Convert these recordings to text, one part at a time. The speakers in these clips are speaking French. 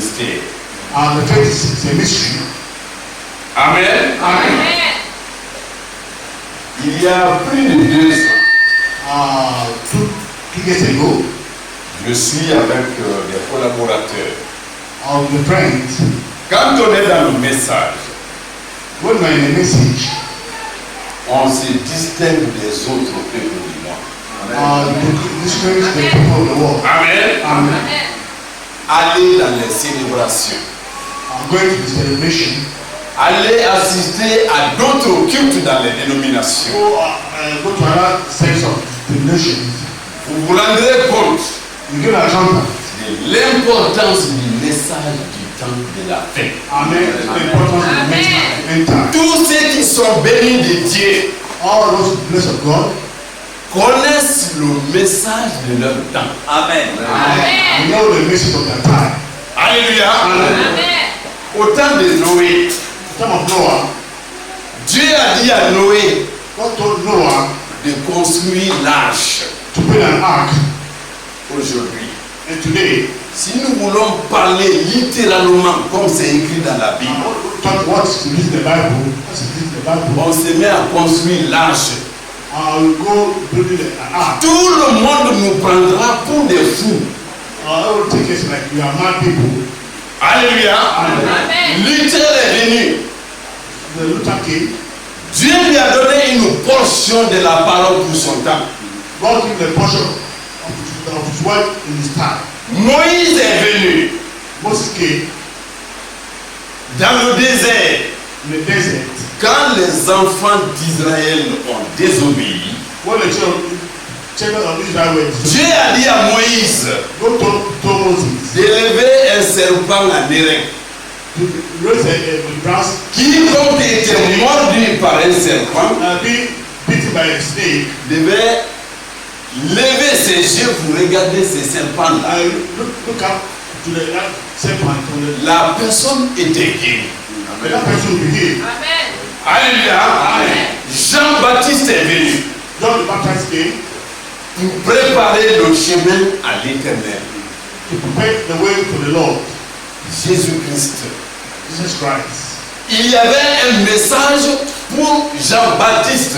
mystère. The faith is a mystery. Amen. Amen. Il y a plus de 2 ans, 2 years ago, je suis avec des collaborateurs. the friends, Quand on est dans le message, when we're in a message, on se distingue des autres peuples du monde. to discourage the people of the world. Amen. Amen. Aller dans les célébrations. Going to the celebration. Aller assister à d'autres cultes dans les dénominations. Go to another sense of denominations. Vous vous rendrez compte You give an account de l'importance du message du temps de la fin. Amen. The importance of the end time. Tous ceux qui sont bénis de Dieu All those blessed of God connaissent le message de leur temps. Amen. and know the message of their time. Alléluia. Amen. Au temps de Noé, The time of Noah, Dieu a dit à Noé God told Noah de construire l'arche. to build an ark. Aujourd'hui, And today, si nous voulons parler littéralement comme c'est écrit dans la Bible, talk what's in the Bible. What's in the Bible? on se met à construire l'arche. We'll go building an ark. Tout le monde nous prendra pour des fous. It will take us like we are mad people. Alléluia. Amen. Luther est venu. The Luther King, Dieu lui a donné une portion de la parole pour son temps. God gave the portion of his word in his time. Moïse est venu Moses came dans le désert. in the desert. Quand les enfants d'Israël ont désobéi, When the children of Israel were disobedient, Dieu a dit à Moïse God told Moses d'élever un serpent en airain. to raise a brass, Quiconque était mordu par un serpent be beaten by a snake, devait lever ses yeux pour regarder ces serpents-là. look up to the serpent. La personne était guérie. That person will be healed. Amen. Alléluia. Amen. Jean-Baptiste est venu John the Baptist came pour préparer le chemin à l'Éternel. to prepare the way for the Lord, Jésus-Christ. Jesus Christ. Il y avait un message pour Jean-Baptiste.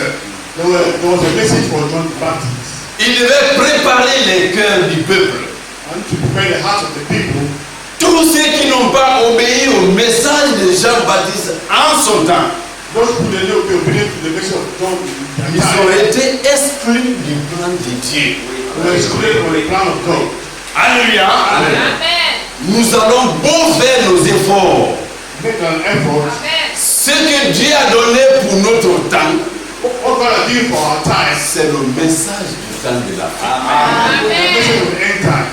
There was a message for John the Baptist. Il devait préparer les cœurs du peuple. And to prepare the hearts of the people. Tous ceux qui n'ont pas obéi au message de Jean-Baptiste en son temps, Those who did not be obedient to the message of John, ils ont été exclus du plan de Dieu. were excluded from the plan of God. Alléluia. Amen. Nous allons beau faire nos efforts. Make an effort. Amen. Ce que Dieu a donné pour notre temps, What God has given for our time, c'est le message du temps de la fin. the message of the end time.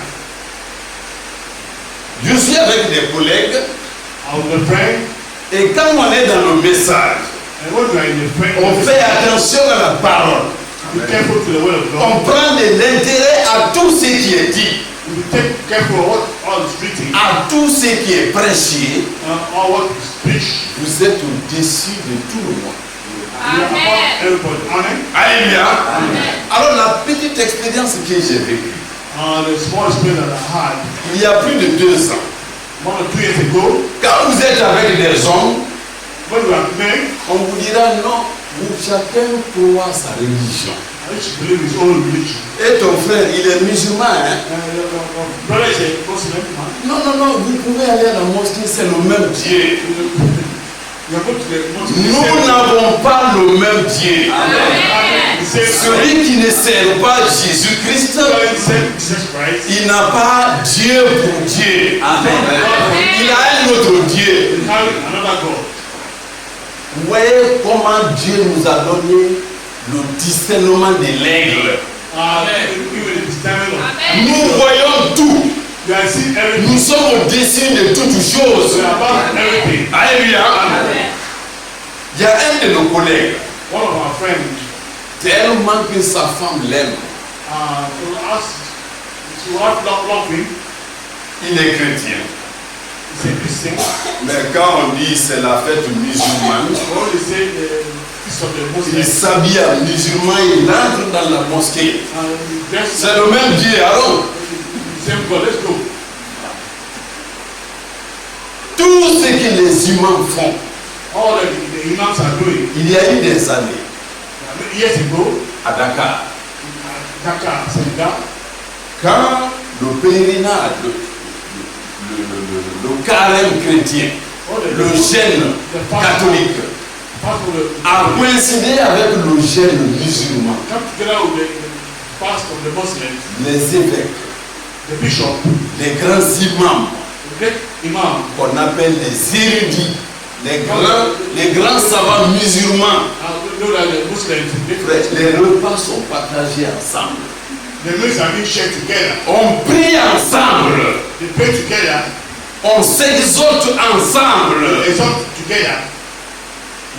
Je suis avec des collègues Our friend, et quand on est dans le message, and when we are in the friend, on fait attention à la parole. be careful to the word of On God. prend de l'intérêt à tout ce qui est dit, We take careful of what all is written, à tout ce qui est prêché. all what is preached. Vous êtes au-dessus de tout le monde. We are about everybody. Amen. Alléluia. Amen. Alors la petite expérience que j'ai vécue, The small experience that I had il y a plus de 2 ans, 1 or 2 years ago, quand vous êtes avec des hommes, when we are men, on vous dira non, vous chacun croit sa religion. each believe his own religion. Et ton frère, il est musulman, hein? Your brother is a Muslim man. Non, non, non, vous pouvez aller à la mosquée, c'est le même Dieu. You are going to the mosque. Nous n'avons pas le même Dieu. Amen. Celui qui ne sert pas Jésus-Christ, Jesus Christ. il n'a pas Dieu pour Dieu. Amen. Il a un autre Dieu. We have another God. Vous voyez comment Dieu nous a donné le discernement de l'aigle. Even in this time, Amen. Nous voyons tout. you are seeing everything. Nous sommes au-dessus de toutes choses. We are about everything. Alléluia. Amen. Il y a un de nos collègues, One of our friends, tellement que sa femme l'aime, to us, to have love him, il est chrétien. he's a Christian. Mais quand on dit c'est la fête musulmane, When they say the feast of the il Muslims, s'habille en musulman, il entre dans la mosquée. dress C'est le même Dieu, alors. same God. Let's go. que les humains font. All the imams are doing. Il y a eu des années Years ago, à Dakar, Dakar, Senegal, quand le pèlerinage, le carême chrétien, le jeûne catholique a coïncidé avec le jeûne musulman. come together with the fast of the Muslims, Les évêques, the bishop, les grands imams the great imam, qu'on appelle les érudits, les grands savants musulmans, we know that the Muslims, les repas sont partagés ensemble. the meals are being shared together. On prie ensemble, They pray together, on s'exhorte ensemble. they exalt together.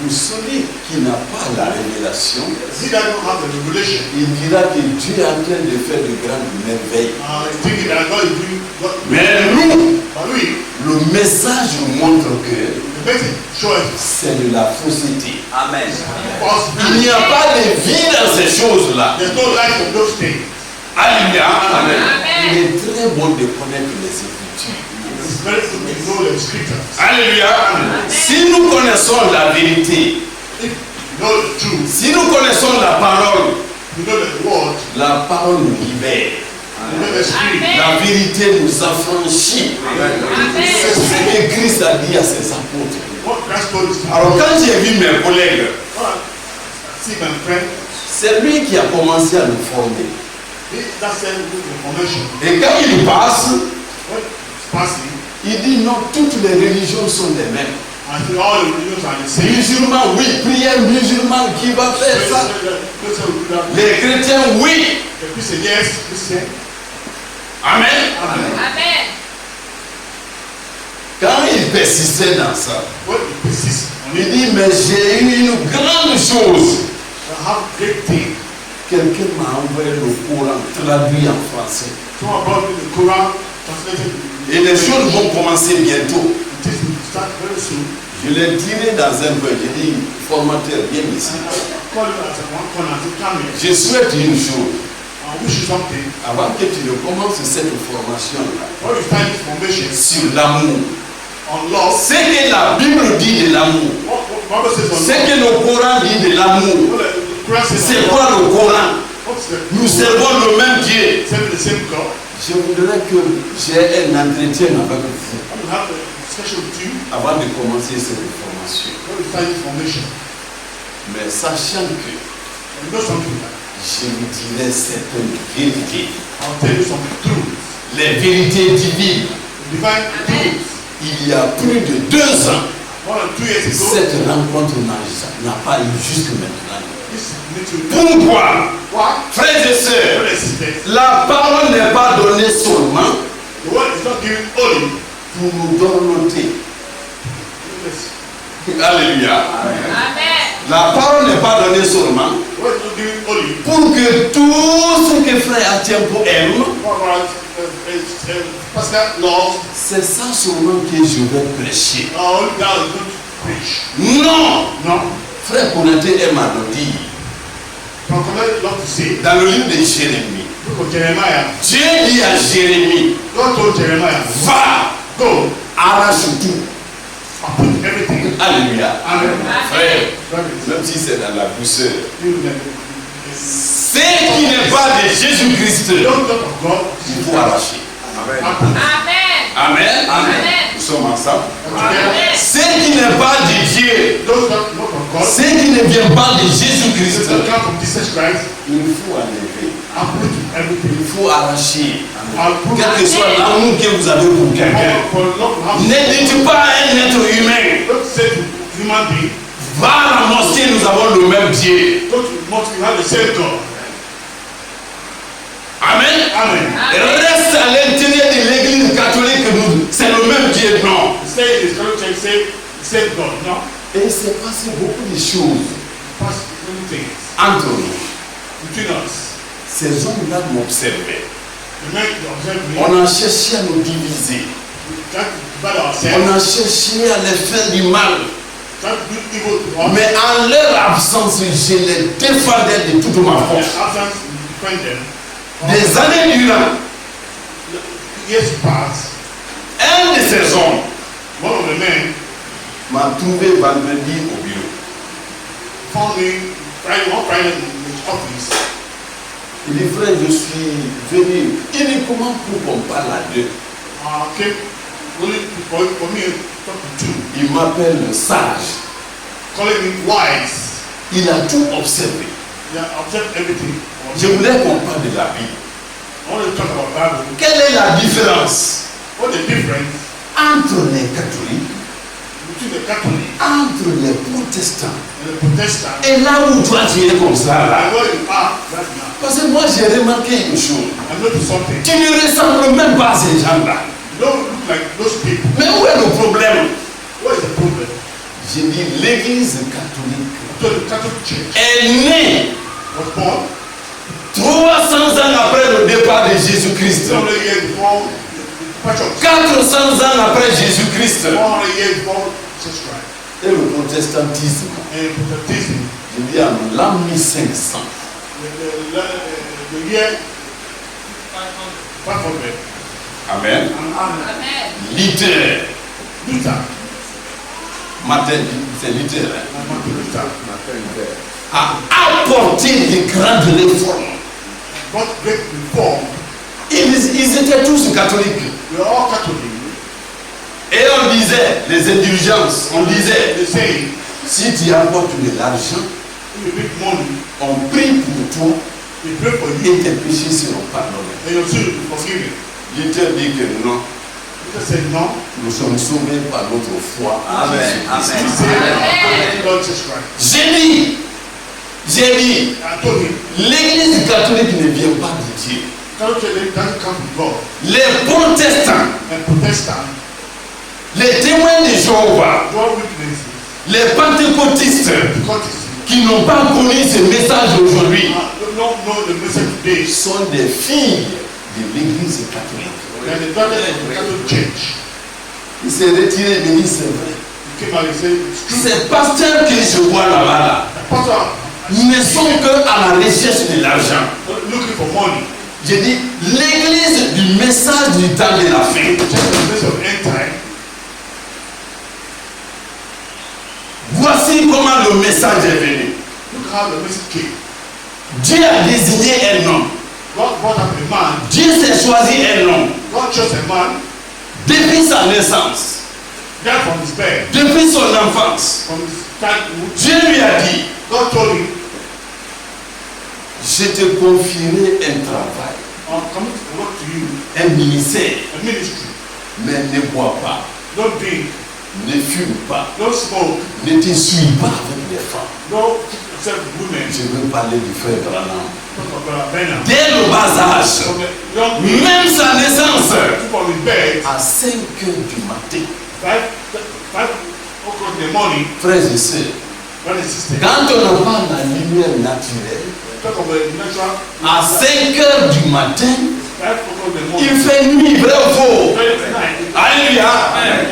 Vous celui qui n'a pas la révélation, He that don't have the revelation, il dira que Dieu est en train de faire de grandes merveilles. thinking that God is doing God. Mais nous, But we, le message montre que the message shows c'est de la fausseté. Amen. us. Il n'y a pas de vie dans ces choses-là. There's no life of those things. Alléluia. Amen. Il est très bon de connaître les Écritures. It's very good to know the scriptures. Alléluia. Si nous connaissons la vérité, If you know the truth, si nous connaissons la parole, you know the word, la parole nous libère. you know the spirit. Amen. La vérité nous affranchit. C'est ce que Christ a dit à ses apôtres. What Christ told us. Alors quand j'ai vu mes collègues, See my friend, c'est lui qui a commencé à nous former. that's the information. Et quand il passe, When it's passing, il dit non, toutes les religions sont les mêmes. I think all the religions are the same. Musulmans, oui, prière musulmane, qui va faire ça? Les chrétiens, oui. The Christian, yes, Christian. Amen. Amen. Quand il persistait dans ça, When you persist on il it, dit, mais j'ai eu une grande chose. you have great thing. Quelqu'un m'a envoyé le Coran traduit en français. Someone brought me the Quran translated. Et les choses vont commencer bientôt. It is will start very soon. Je l'ai tiré dans un peu. J'ai dit, formateur, viens ici. And I call him at one corner to come here. Je souhaite une chose. I wish you something. Avant que tu ne commences cette formation-là When you start this formation sur l'amour, on love, ce que la Bible dit de l'amour, what Bible says on ce love, que le Coran dit de l'amour, what the Quran says c'est on quoi love, le Coran? what's the Nous servons le même Dieu. same the same God. Je voudrais que j'ai un entretien avec vous I will have a discussion with you avant de commencer cette formation. when we start this formation. Mais sachant que You know something like je vous dirai certaines vérités, I'll tell you some truth. les vérités divines. The divine truth. Il y a plus de 2 ans, More than 2 years ago, cette rencontre n'a pas eu jusque maintenant. this meeting. Pourquoi, What? frères et sœurs, Brothers and sisters, la parole n'est pas donnée seulement the word is not given only. pour nous dorloter. Yes. Alléluia. Amen. La parole n'est pas donnée seulement The word is not given only. pour que tout ce que frère Atiempo aime, What about Pascal loves? c'est ça seulement que je vais prêcher. All that is going to preach. Non, No. frère Konaté aime à nous dire From Connect love to say, dans le livre de Jérémie. book of Jeremiah, Dieu dit à Jérémie, God told Jeremiah, va, go, arrache tout. uproot everything. Alléluia. Amen. Frère, Brothers, même si c'est dans la douceur, you ce qui n'est pas de Jésus-Christ, don't talk of God. il faut arracher. Uproot. Amen. Amen. Amen. Nous sommes ensemble. Amen. Ce qui n'est pas de Dieu, Don't talk not of God. ce qui ne vient pas de It Jésus-Christ, doesn't come from Jesus Christ. il faut enlever. Uproot Il everything. faut arracher. Uproot. Quel que soit l'amour que vous avez pour quelqu'un. For love to have. Ne dites pas à un être humain, Don't say to human being, va à la mosquée, nous avons le même Dieu. go to mosque, you have the same God. Amen. Amen. Reste à l'intérieur de l'église catholique, c'est le même Dieu. Non. Stay in the Catholic church, say the same God. No. Et il s'est passé beaucoup de choses Pass many things entre nous. between us. Ces hommes-là m'observaient. The men observe me. On a cherché à nous diviser. We try to divide On ourselves. a cherché à les faire du mal. Try to do evil to us. Mais en leur absence, je les défendais de toute ma In force. their absence, we defend them. Des années durant, Years pass. un de ces hommes One of the men m'a trouvé vendredi au bureau. Found me Friday in the office. Il dit, frère, je suis venu uniquement pour qu'on parle à deux. Came only for me to talk to you. Il m'appelle le sage. Calling me wise. Il a tout observé. They have observed everything. Je voulais qu'on parle de la Bible. I want to talk about Bible. Quelle est la différence What's the difference entre les catholiques, between the Catholic entre les protestants and the Protestant? et là où toi tu es comme ça là? And where you are right now. Parce que moi j'ai remarqué une chose. I noticed something. Tu ne ressembles même pas à ces gens-là. You don't look like those people. Mais où est le problème? What is the problem? J'ai dit l'église catholique So the Catholic Church est née was born 300 ans après le départ de Jésus-Christ. 400 years before the departure of 400 ans après Jésus-Christ. 400 years before Jesus Christ. Et le protestantisme, And Protestantism, je dis en l'an 1500. the year 500. Amen. Amen. Luther, Luther, Martin, c'est Luther, hein, Martin Luther, a apporté de grandes réformes. brought great reform. Ils étaient tous catholiques. We are all Catholic. Et on disait, les indulgences, on disait, They say, si tu apportes de l'argent, if you make money, on prie pour toi they pray for you, et tes péchés seront pardonnés. and your sin will be forgiven. Luther dit que non, Luther said, no. nous sommes sauvés par notre foi. en Amen. Jésus-Christ. He said, Lord Jesus Christ. J'ai dit, I told him, l'église catholique ne vient pas de Dieu. Catholic Church doesn't come from God. Les protestants, And Protestant, les témoins de Jéhovah, God witnesses, les pentecôtistes Scottish, qui n'ont pas connu ce message aujourd'hui don't know the message today. sont des filles de l'église catholique. And the daughter of the Catholic Church, Il s'est retiré, il dit c'est vrai. he came out and said, it's true. Ces pasteurs que je vois là-bas, là, Pastor, ne sont que à la recherche de l'argent. looking for money. J'ai dit, l'église du message du temps de la fin. Just the message of end time. Voici comment le message est venu. Look how the message came. Dieu a désigné un homme. God brought up a man. Dieu s'est choisi un homme God chose a man depuis sa naissance, right from his birth, depuis son enfance. from his childhood. Dieu lui a dit, God told him, je te confierai un travail, I'm coming to work to you, un ministère, a ministry. mais ne bois pas, Don't drink, ne fume pas, don't smoke, ne te suis pas avec les femmes. don't keep yourself with women. Je veux parler du frère Branham. Talk about Bernard. Dès le bas âge, From the young age, même sa naissance, from his birth, à 5 heures du matin, 5 o'clock in the morning, frères et sœurs, when his sister, quand on n'a pas la lumière naturelle, talk about the natural, à 5 heures du matin, 5 o'clock in the il morning, fait nuit, vrai ou faux? very night, Alléluia.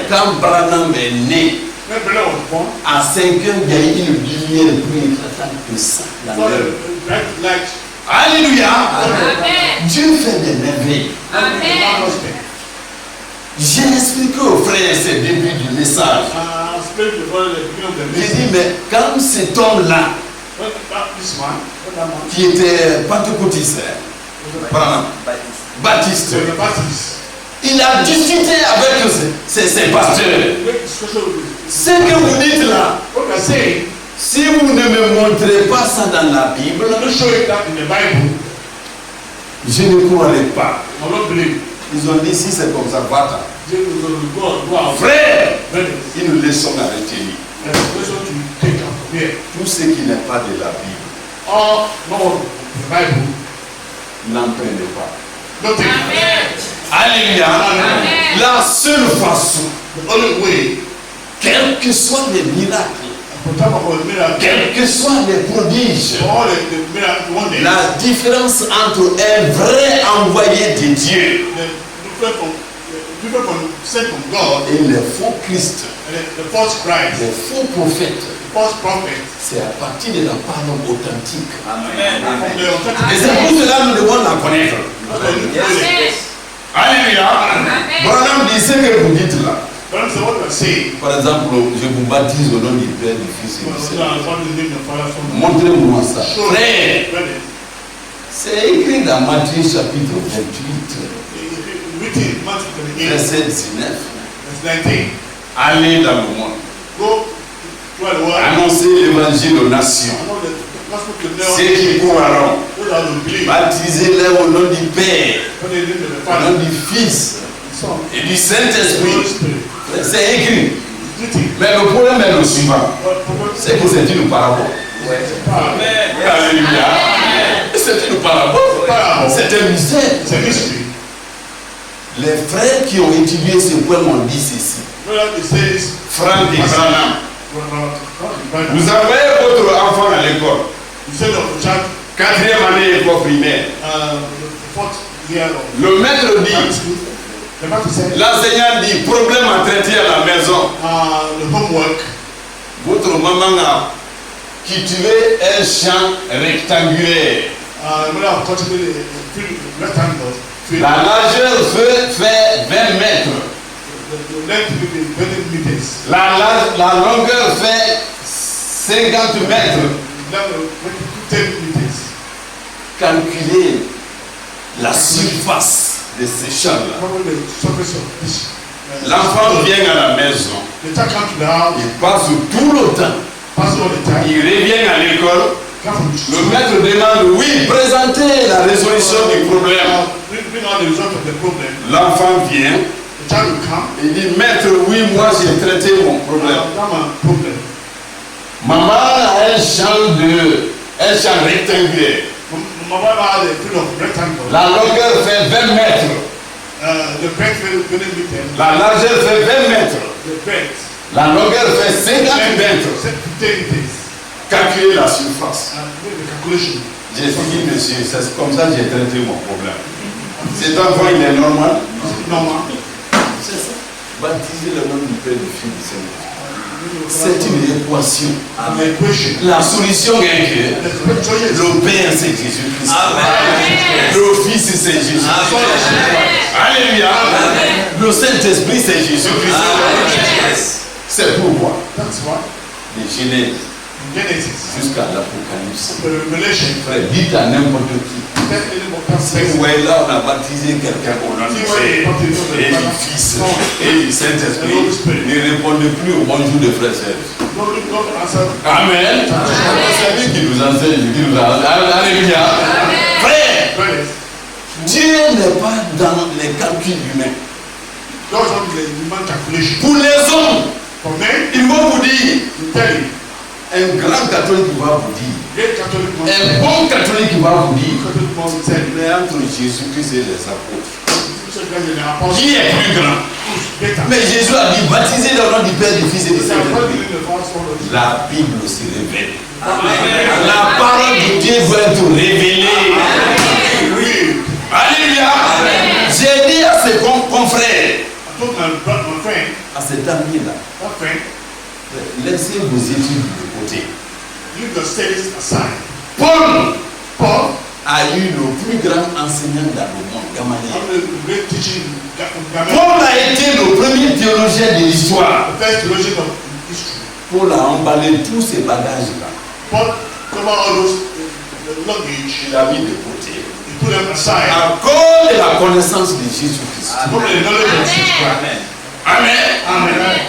Quand Branham est né, when Bernard was born, à 5 heures, il y a eu une lumière plus éclatante que ça. Dans saw l'heure. the bright light, Alléluia. Amen. Dieu fait des merveilles. and the man was there. J'ai expliqué aux frères ce début du message. Spirit before the beginning of the J'ai message. dit, mais quand cet homme-là, When this man, when that man, qui était pentecôtiste, Branham, baptiste, was a Baptist, il a discuté avec ses pasteurs. make discussion with him. Ce que vous dites là, What we are saying, si vous ne me montrez pas ça dans la Bible, I'm not showing that in the Bible. je ne croirai pas. I don't believe. Ils ont dit, si c'est comme ça, va-t'en. Go out. Frère, Brothers, une leçon à retenir. there's a lesson to take out from here. Tout ce qui n'est pas de la Bible, All not the Bible, n'en prenez pas. nothing. Amen. Alléluia. Amen. La seule façon, The only way, quels que soient les miracles, for talk about the miracle, quels que soient les prodiges, all the miracle wonders, la différence entre un vrai envoyé de Dieu the different from sent from God et les faux Christ, and the false Christ, les faux prophètes, the false prophet, c'est à partir de la parole authentique. from the authentic. Et c'est pour cela que nous devons la connaître. Yes. Amen. Alléluia. Amen. Branham dit ce que vous dites là. But I'm saying what we are say, Par exemple, je vous baptise au nom du Père, du Fils et du what Saint-Esprit. is the name of Father, Son, and Montrez-moi ça. Show me. Frère, Brother, c'est écrit dans Matthieu chapitre 28, written in Matthew 28, verset 19. verse 19. Allez dans le monde, Go throughout the world. annoncez l'évangile aux nations. I know the gospel to the Ceux qui croiront, those that will believe. baptisez-les au nom du Père, What is the name of the au nom Father, du Fils Son, et du Holy Saint-Esprit. Spirit. C'est écrit. It's written. Mais le problème est le suivant. But C'est que c'est une parabole. Alléluia. C'est une parabole. C'est un mystère. It's a mystery. Les frères qui ont étudié ce point m'ont dit ceci. Brother, it says, Franck et Branham, you vous envoyez votre enfant à l'école. send of the child, 4e année école primaire. the fourth year of Le maître high dit, school. The Bible says, l'enseignant dit, problème à traiter à la maison. the homework. Votre maman a cultivé un champ rectangulaire. Mother have cultivated a field, rectangle field. La largeur fait 20 mètres. The length will be 20 meters. La longueur fait 50 mètres. The length will be 10 meters. Calculez la surface de ces champs-là. Probably the surface of this. L'enfant vient à la maison, The child comes to the house, il passe tout le temps, passes all the time, il revient à l'école, come from le school. maître demande, oui, présentez la résolution du problème. Bring out the result of the problem. L'enfant vient, The child will come. il dit, maître, oui, moi j'ai traité mon problème. That's my problem. Maman a un champ rectangulaire. My wife has a field of rectangle. La longueur fait 20 mètres, The breadth will be 20 meters. la largeur fait 20 mètres, The breadth. la longueur fait 50 mètres. 10 meters. Calculez la surface. Make the calculation. J'ai dit, monsieur, c'est comme ça que j'ai traité mon problème. Cet enfant, il est normal. Is it normal? C'est ça. Baptiser le nom du Père, du Fils, du Saint-Esprit. C'est une équation. An equation. La solution est que The scripture is le Père, c'est Jésus-Christ. Amen. Le Fils, c'est Jésus. Alléluia. Le Saint-Esprit, c'est Jésus-Christ. C'est pourquoi, That's why de Genèse in Genesis, jusqu'à l'Apocalypse, the revelation, frère, dites à n'importe qui. tell anyone Si vous voyez là, on a baptisé quelqu'un au nom du Père et du Fils et du Saint-Esprit. Ne répondez plus au bonjour de frères et sœurs. God answer. Amen. C'est lui qui nous enseigne, qui nous enseigne. Alléluia. Frère, Brothers, Dieu n'est pas dans les calculs humains. God is not the human calculation. Pour les hommes, For men, ils vont vous dire, to tell you, un grand catholique va vous dire, great Catholic man, un bon catholique va vous dire, Catholic man will tell you, mais entre Jésus-Christ et les apôtres, so guys in the apostle, qui est plus grand? who's better? Mais Jésus a dit, baptisez dans le nom du Père, du Fils et du He said, Saint-Esprit. "What do you mean the first one of La Bible se révèle. La parole de Dieu doit être révélée. read?" Alléluia. J'ai dit à ses confrères, I told my friend, à cet ami-là, that friend, laissez vos études de côté. leave your studies aside. Paul Paul, a eu le plus grand enseignant dans le monde, I'm Gamaliel. the great teaching Gamaliel, Paul a été le premier théologien de l'histoire. the first theologian of history. Paul a emballé tous ces bagages-là. Paul covered all those the luggage. Il a mis de côté. He put them aside. À cause de la connaissance de Jésus-Christ. From the knowledge of Jesus Christ. Amen. Amen.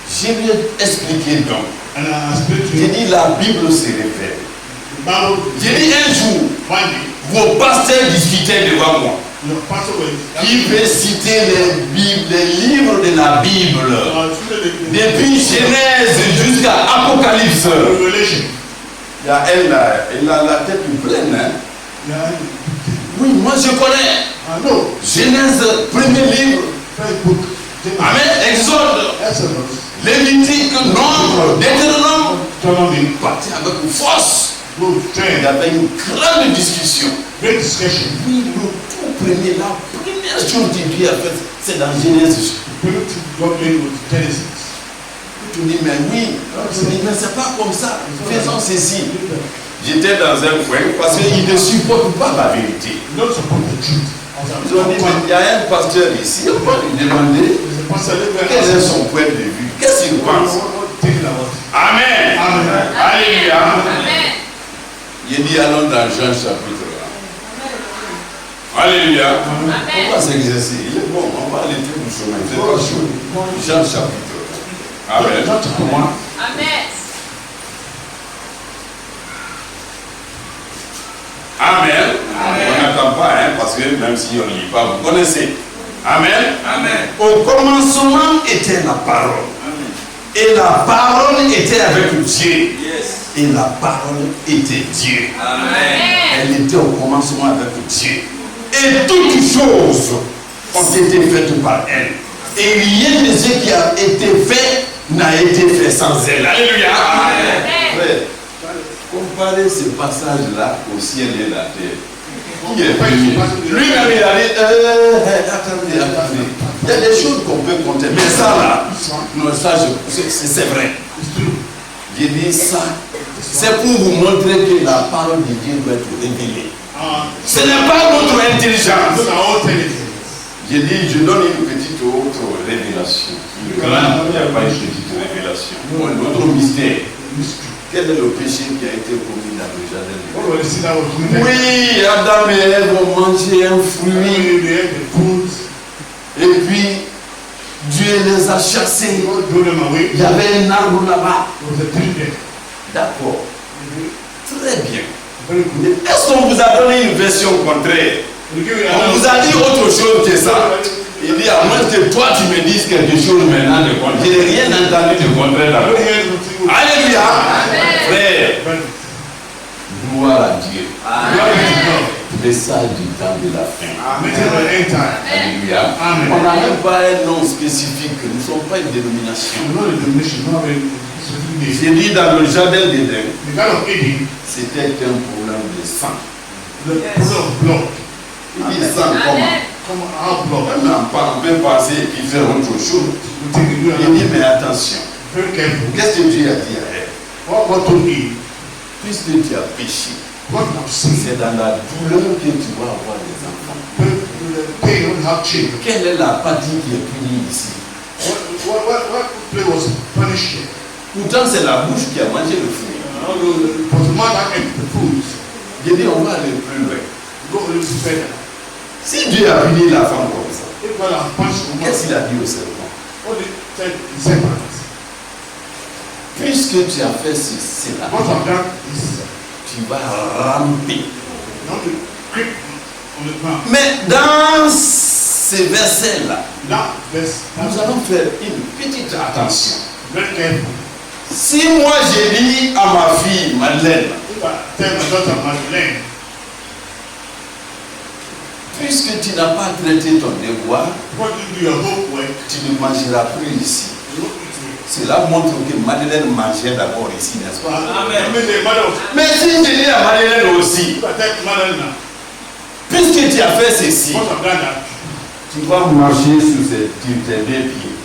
Je lui ai expliqué donc. And I speak to J'ai you. dit la Bible se révèle. The Bible. J'ai dit un jour, One day, vos pasteurs discutaient devant moi. your pastor was. Qui veut citer les livres de la Bible depuis Genèse jusqu'à Apocalypse. Revelation. Elle a la tête pleine. Hein? Yeah, Oui, moi je connais. I know. Genèse, premier livre. First book. Amen. Exode, Exodus. Lévitique, Nombre, Deutéronome. Deuteronomy. Parti avec force. Book. Il y Trend. avait une grande discussion. Great discussion. Oui, le tout premier, la première chose que Dieu a faite, c'est dans Genèse. People to God made with Genesis. Tu dis, mais oui, je dis, mais c'est pas comme ça. Faisons ceci. J'étais dans un coin parce qu'ils ne supportent pas la vérité. You don't support the truth. Ils ont dit, mais il y a un pasteur ici, on va lui demander. There's a Quel est son point de vue? Qu'est-ce qu'il pense? Amen. Alléluia. Amen. Il dit allons dans Jean chapitre 1. Alléluia. On va s'exercer. Il est bon, on va aller tout doucement. C'est pas chaud. Jean chapitre 1. Amen. Amen. Amen. On n'attend pas, hein, parce que même si on ne lit pas, vous connaissez. Amen. Amen. Au commencement était la parole. Et la parole était avec Dieu. Et la parole était Dieu. Amen. Elle était au commencement avec Dieu. Et toutes choses ont été faites par elle. Et rien de ce qui a été fait n'a été fait sans elle. Alléluia. Amen. Frère, comparez ce passage-là au ciel et la terre. Qui est venu? Lui-même, il a dit, attendez. Il y a des choses qu'on peut compter. Mais ça, là, non, ça, c'est vrai. J'ai dit ça, c'est pour vous montrer que la parole de Dieu doit être révélée. Ce n'est pas notre intelligence. J'ai dit, je donne une petite autre révélation. Il n'y a pas une petite révélation. Notre mystère. Quel est le péché qui a été commis dans le jardin? Oui, Adam et Ève ont mangé un fruit. Et puis, Dieu les a chassés. Il y avait un arbre là-bas. D'accord. Très bien. Est-ce qu'on vous a donné une version contraire? On vous a dit autre chose que ça. Il dit, à moins que toi tu me dises quelque chose maintenant de contraire. Je n'ai rien entendu de contraire là. Alléluia. Frère, gloire à Dieu. Les sages du temps de la fin. Alléluia. On n'a même pas un nom spécifique. Nous ne sommes pas une dénomination. J'ai dit dans le jardin d'Éden, c'était un problème de sang. Il dit sang comment? On peut passer et puis faire autre chose. Il dit mais attention. Qu'est-ce que Dieu a dit à elle? Puisque tu as péché, c'est dans la douleur que tu vas avoir des enfants. Quelle est la partie qui est punie ici? Pourtant c'est la bouche qui a mangé le fruit. J'ai dit on va aller plus loin. Si Dieu a puni la femme comme ça, qu'est-ce qu'il a dit au serpent? Puisque tu as fait cela, tu vas ramper. Mais dans ces versets-là, nous allons faire une petite attention. Si moi j'ai dit à ma fille Madeleine, puisque tu n'as pas traité ton devoir, tu ne mangeras plus ici. Cela montre que Madeleine mangeait d'abord ici, n'est-ce pas? Amen. Mais si je dis à Madeleine aussi, puisque tu as fait ceci, tu vas marcher sur tes deux pieds.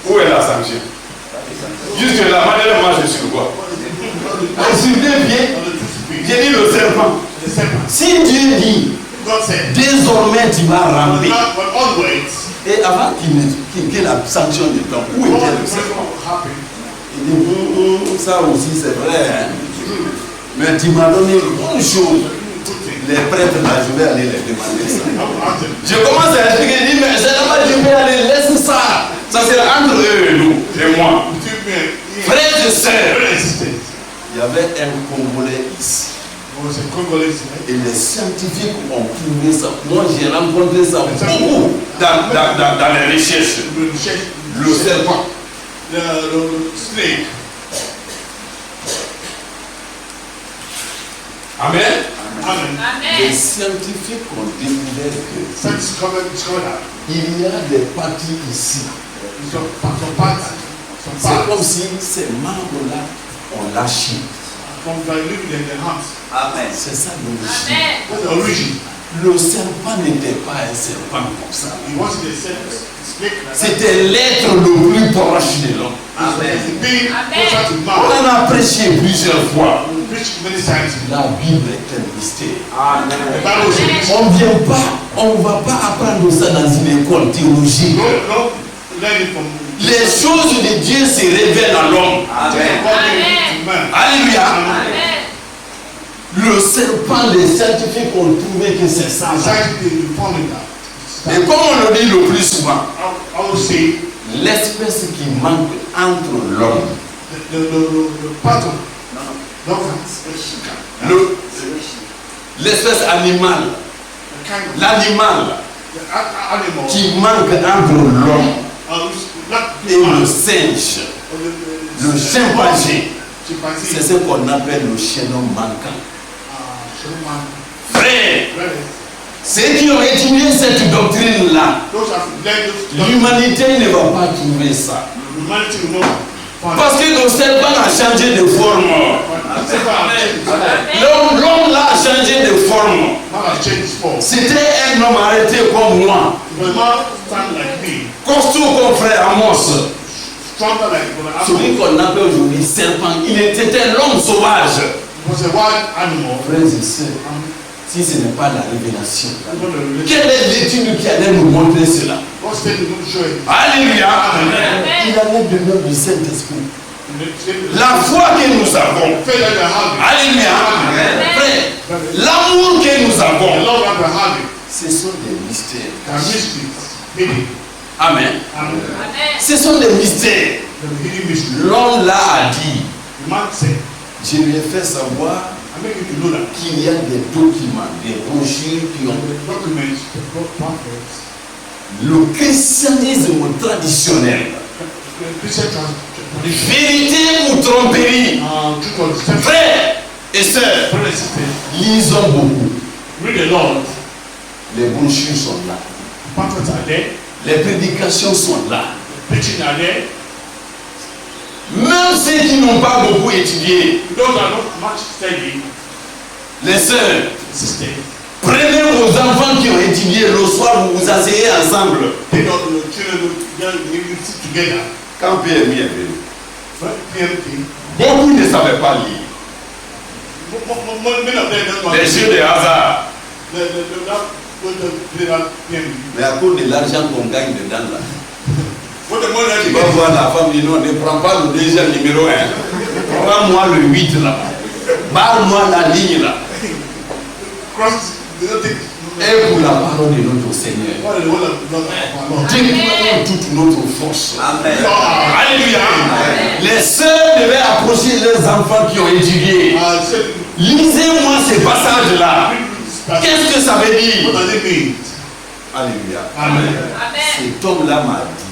Où est la sanction? Jusque là, Madeleine marche sur quoi? Sur deux pieds. J'ai dit le serpent. Si Dieu dit, désormais tu vas ramper. Et avant que la sanction ne tombe, où était le serpent? Il dit, ça aussi c'est vrai. Hein? Mais tu m'as donné une bonne chose. Les prêtres là, je vais aller les demander ça. Je commence à expliquer, je dis, mais je vais aller, laisse ça. Ça c'est entre eux et nous, et moi. Frères et sœurs, il y avait un Congolais ici. Et les scientifiques ont prouvé ça. Moi j'ai rencontré ça beaucoup dans les recherches. Le serpent. Le snake. Amen. Amen. Les scientifiques ont découvert que il y a des parties ici. C'est comme si ces membres-là ont lâché. Amen. C'est ça Amen. l'origine. Le serpent n'était pas un serpent comme ça. C'était l'être le plus proche de l'homme. On en a prêché plusieurs fois. La Bible est un mystère. On ne vient pas On ne va pas apprendre ça dans une école théologique. Don't learn it from Les choses de Dieu se révèlent à l'homme. Amen. Alléluia. Amen. Le serpent, les scientifiques ont trouvé que c'est ça. Et comme on le dit le plus souvent, I will say l'espèce qui manque entre l'homme, the pattern. l'espèce animale, The kind of l'animal animal. qui manque entre l'homme et le singe, le chimpanzé, c'est ce qu'on appelle le chaînon manquant. Frère, ceux qui ont étudié cette doctrine-là, l'humanité ne va pas trouver ça. Parce que le serpent a changé de forme. L'homme là a changé de forme. C'était un homme arrêté comme moi. Costaud comme frère Amos. Celui qu'on appelle aujourd'hui serpent, il était l'homme sauvage. Frères et sœurs, si ce n'est pas la révélation, quelle est l'étude qui allait nous montrer cela? Alléluia. Il allait de l'œuvre du Saint-Esprit. La foi que nous avons. Alléluia. Frère, l'amour que nous avons, ce sont des mystères. Amen. Ce sont des mystères. L'homme là a dit, je lui ai fait savoir qu'il y a des documents, des brochures qui ont le christianisme traditionnel. Vérité ou tromperie. Frères et sœurs, lisons beaucoup. Les brochures sont là. Les prédications sont là. Même ceux qui n'ont pas beaucoup étudié, les sœurs, prenez vos enfants qui ont étudié le soir, vous vous asseyez ensemble. Quand PMI est venu, beaucoup ne savaient pas lire. Les jeux de hasard. Mais à cause de l'argent qu'on gagne dedans là, tu vas voir la femme dit non, ne prends pas le deuxième numéro 1. Prends-moi le 8 là. Barre-moi la ligne là. Et pour la parole de notre Seigneur, déployons toute notre force. Amen. Alléluia. Les sœurs devaient approcher leurs enfants qui ont étudié. Lisez-moi ces passages-là. Qu'est-ce que ça veut dire? Alléluia. Amen. Cet homme-là m'a dit,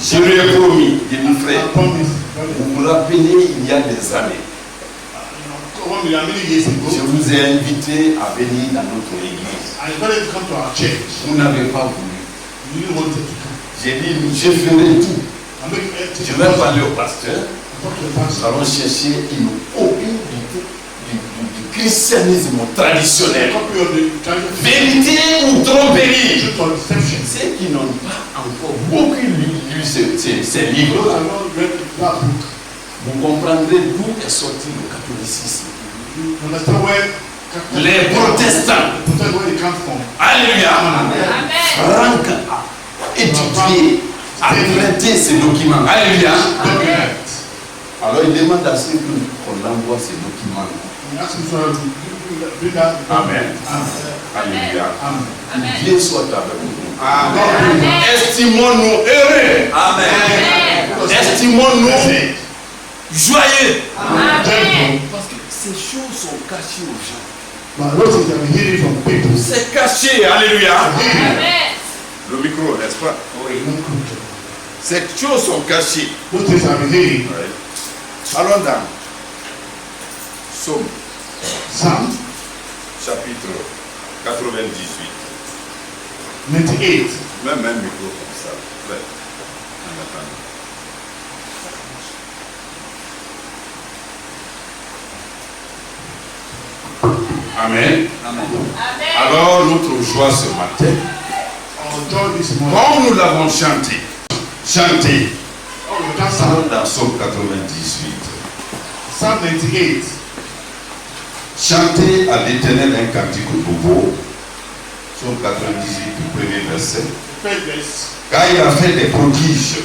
je lui ai promis, de mon frère, vous vous rappelez, il y a des années, je vous ai invité à venir dans notre église. Vous n'avez pas voulu. J'ai dit, je ferai tout. Je vais parler au pasteur. Nous allons chercher une copie du christianisme traditionnel. Vérité ou tromperie. Ceux qui n'ont pas encore beaucoup lu ces livres, vous comprendrez d'où est sorti le catholicisme. Les protestants. Alléluia. Franck a étudié, a traité ces documents. Alléluia. Alors il demande à ceux qu'on envoie ces documents. Amen. Alléluia. Dieu soit avec nous. Amen. Estimons-nous heureux. Amen. Estimons-nous joyeux. Amen. Parce que ces choses sont cachées aux gens. People. C'est caché. Alléluia. Amen. Le micro, n'est-ce pas? Oui. Ces choses sont cachées. Those things have been hidden. Allons dans Somme, Psalm chapitre 98. 98. Même un micro comme ça. Ouais. En attendant. Amen. Amen. Amen. Alors, notre joie ce matin, Our joy this morning. comme nous l'avons chanté, chanté, Oh, that's Psalm, allons dans Somme 98. Psalm 98. Chantez à l'Éternel un cantique nouveau. Psaume 98, premier verset. First verse. Car il a fait des prodiges,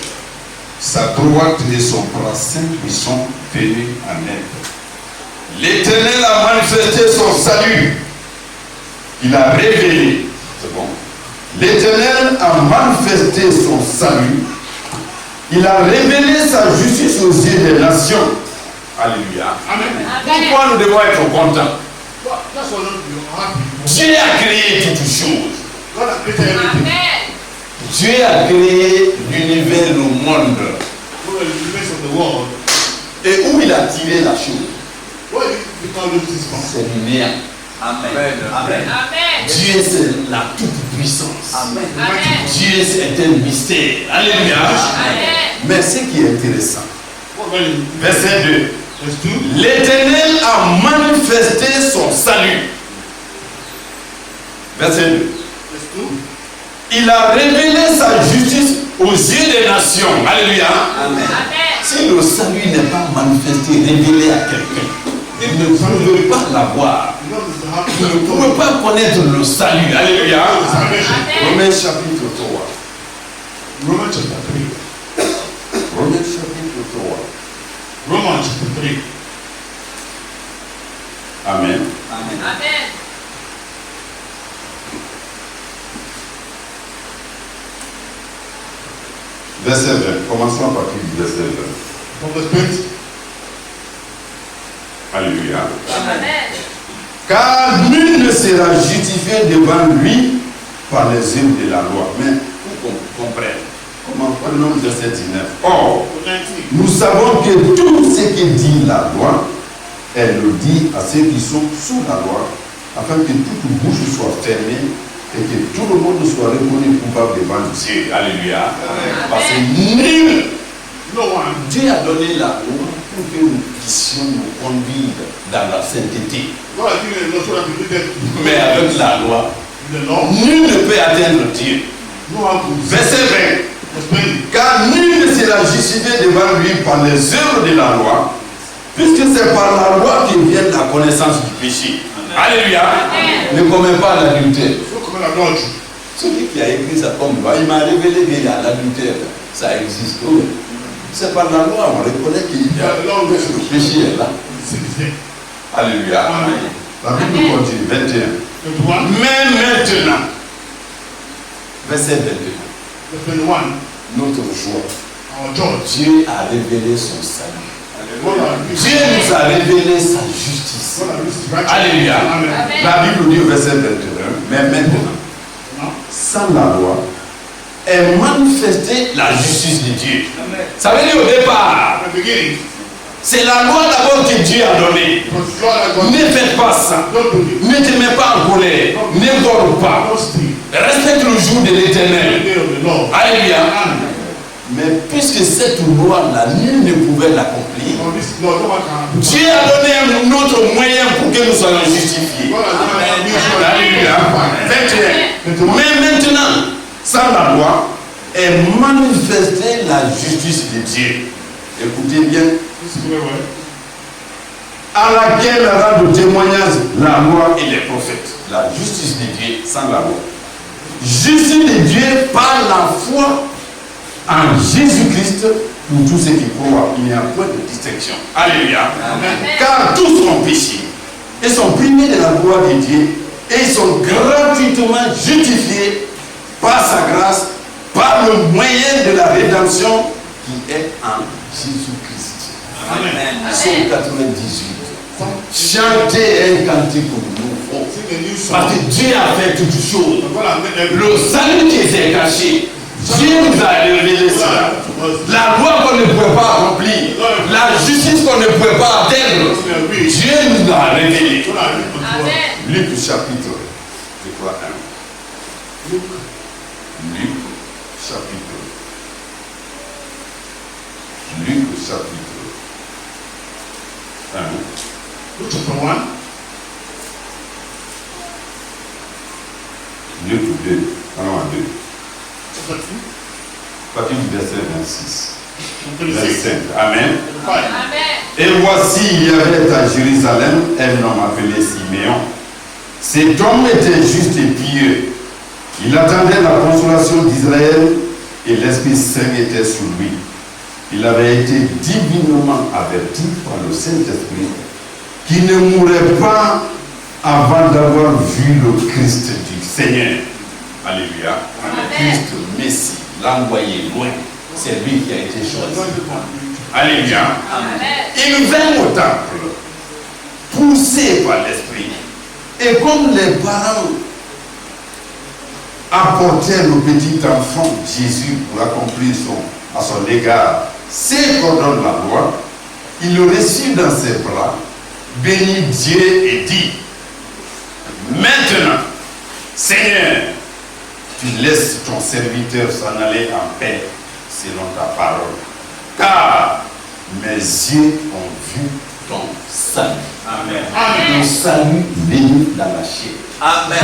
sa droite et son bras saint lui sont venus en aide. L'Éternel a manifesté son salut. Il a révélé. C'est bon. L'Éternel a manifesté son salut. Il a révélé sa justice aux yeux des nations. Alléluia. Amen. Pourquoi nous devons être contents? Well, that's what you are happy. Dieu a créé toutes choses. God has created everything. Amen. Dieu a créé l'univers, le monde. What are the limits of the world? Et où il a tiré la chose? Where did you found this from? C'est du néant. Amen. Amen. Amen. Dieu, c'est la toute-puissance. Amen. Amen. Dieu, c'est un mystère. Alléluia. Amen. Mais ce qui est intéressant, What really? verset 2. Verse 2. L'Éternel a manifesté son salut. Verset 2. Verse 2. Il a révélé sa justice aux yeux des nations. Alléluia. Amen. Amen. Si le salut n'est pas manifesté, révélé à quelqu'un, il ne pouvait pas l'avoir. You know this is how Il ne pouvait pas connaître le salut. Alléluia. salvation. Romains chapitre 3. Romans chapter 3. Romains chapitre 3. Romans chapter 3. Amen. Amen. Amen. Verset 20. Commençons à partir du verset 20. From verse 20. Alléluia. Amen. Car nul ne sera justifié devant lui par les œuvres de la loi. Mais pour qu'on comprenne, comment prenons le verset 19. Or, 19. nous savons que tout ce que dit la loi, elle le dit à ceux qui sont sous la loi, afin que toute bouche soit fermée et que tout le monde soit reconnu coupable devant Dieu. Alléluia. Parce que nul, No one. Dieu a donné la loi pour que nous puissions nous conduire dans la sainteté. God has given a law so that we live Mais avec la loi, in the law. nul ne peut atteindre Dieu. No one could. Verset 20. Verse 20. Car nul ne sera justifié devant lui par les œuvres de la loi, puisque c'est par la loi que vient la connaissance du péché. Alléluia. Ne commets pas l'adultère. So commit adultery. Celui qui a écrit ça comme loi, il m'a révélé qu'il y a l'adultère. Ça existe. Oui. C'est par la loi, on reconnaît qu'il y a le péché est là. Sin is there. Alléluia. Amen. La Bible continue, 21. 21. Mais maintenant, verset 22, Verse 21. notre joie, Our joy. Dieu a révélé son salut. God has Dieu nous a révélé sa justice. God has his righteousness. Alléluia. Amen. La Bible dit au verset 21, mais maintenant, Now, sans la loi, est manifestée la justice de Dieu. Ça veut dire au départ, at the beginning, c'est la loi d'abord que Dieu a donnée. because God has got Ne faites pas ça. don't do it. Ne te mets pas en colère. Ne dors pas. Don't steal. Respecte le jour de The l'Éternel. day of the Lord. Alléluia. Amen. Mais puisque cette loi-là, nul ne pouvait l'accomplir, On this law, no one can. Dieu a donné un autre moyen pour que nous soyons justifiés. God has given us this one. Alléluia. 21. Mais maintenant, sans la loi, est manifestée la justice de Dieu. Écoutez bien. This is where we're. À laquelle rendent témoignage la loi et les prophètes. La justice de Dieu sans la loi. Justice de Dieu par la foi en Jésus-Christ pour tous ceux qui croient. Il n'y a point de distinction. Alléluia. Car tous ont péché et sont privés de la gloire de Dieu et ils sont gratuitement justifiés par sa grâce, par le moyen de la rédemption qui est en Jésus-Christ. Amen. Psaume 98. Chantez un cantique nouveau. Sing a new song. Parce que Dieu a fait toutes choses. God has made every Le salut qui était caché, Dieu nous a révélé cela. La loi qu'on ne pouvait pas accomplir, la justice qu'on ne pouvait pas atteindre, Dieu nous a révélé. God has given us Amen. Luc chapitre, je crois 1. Luc chapitre. Luc chapitre 1. Luke chapter 1. Luc 2. Allons à 2. Chapter 2. Partir du verset 26. Chapter 6. 25. Amen. 5. Amen. Et voici, il y avait à Jérusalem un homme appelé Siméon. Cet homme était juste et pieux. Il attendait la consolation d'Israël et l'Esprit Saint était sur lui. Il avait été divinement averti par le Saint-Esprit qu'il ne mourrait pas avant d'avoir vu le Christ du Seigneur. Alléluia. Le Christ Messie, l'envoyé loin. C'est lui qui a été choisi. Alléluia. Il vint au temple, poussé par l'Esprit. Et comme les parents apportaient le petit enfant Jésus pour accomplir à son égard ce qu'ordonne la loi, il le reçut dans ses bras, bénit Dieu et dit: Maintenant, Seigneur, tu laisses ton serviteur s'en aller en paix selon ta parole, car mes yeux ont vu ton salut. Amen. Ton salut béni dans la chair. Amen.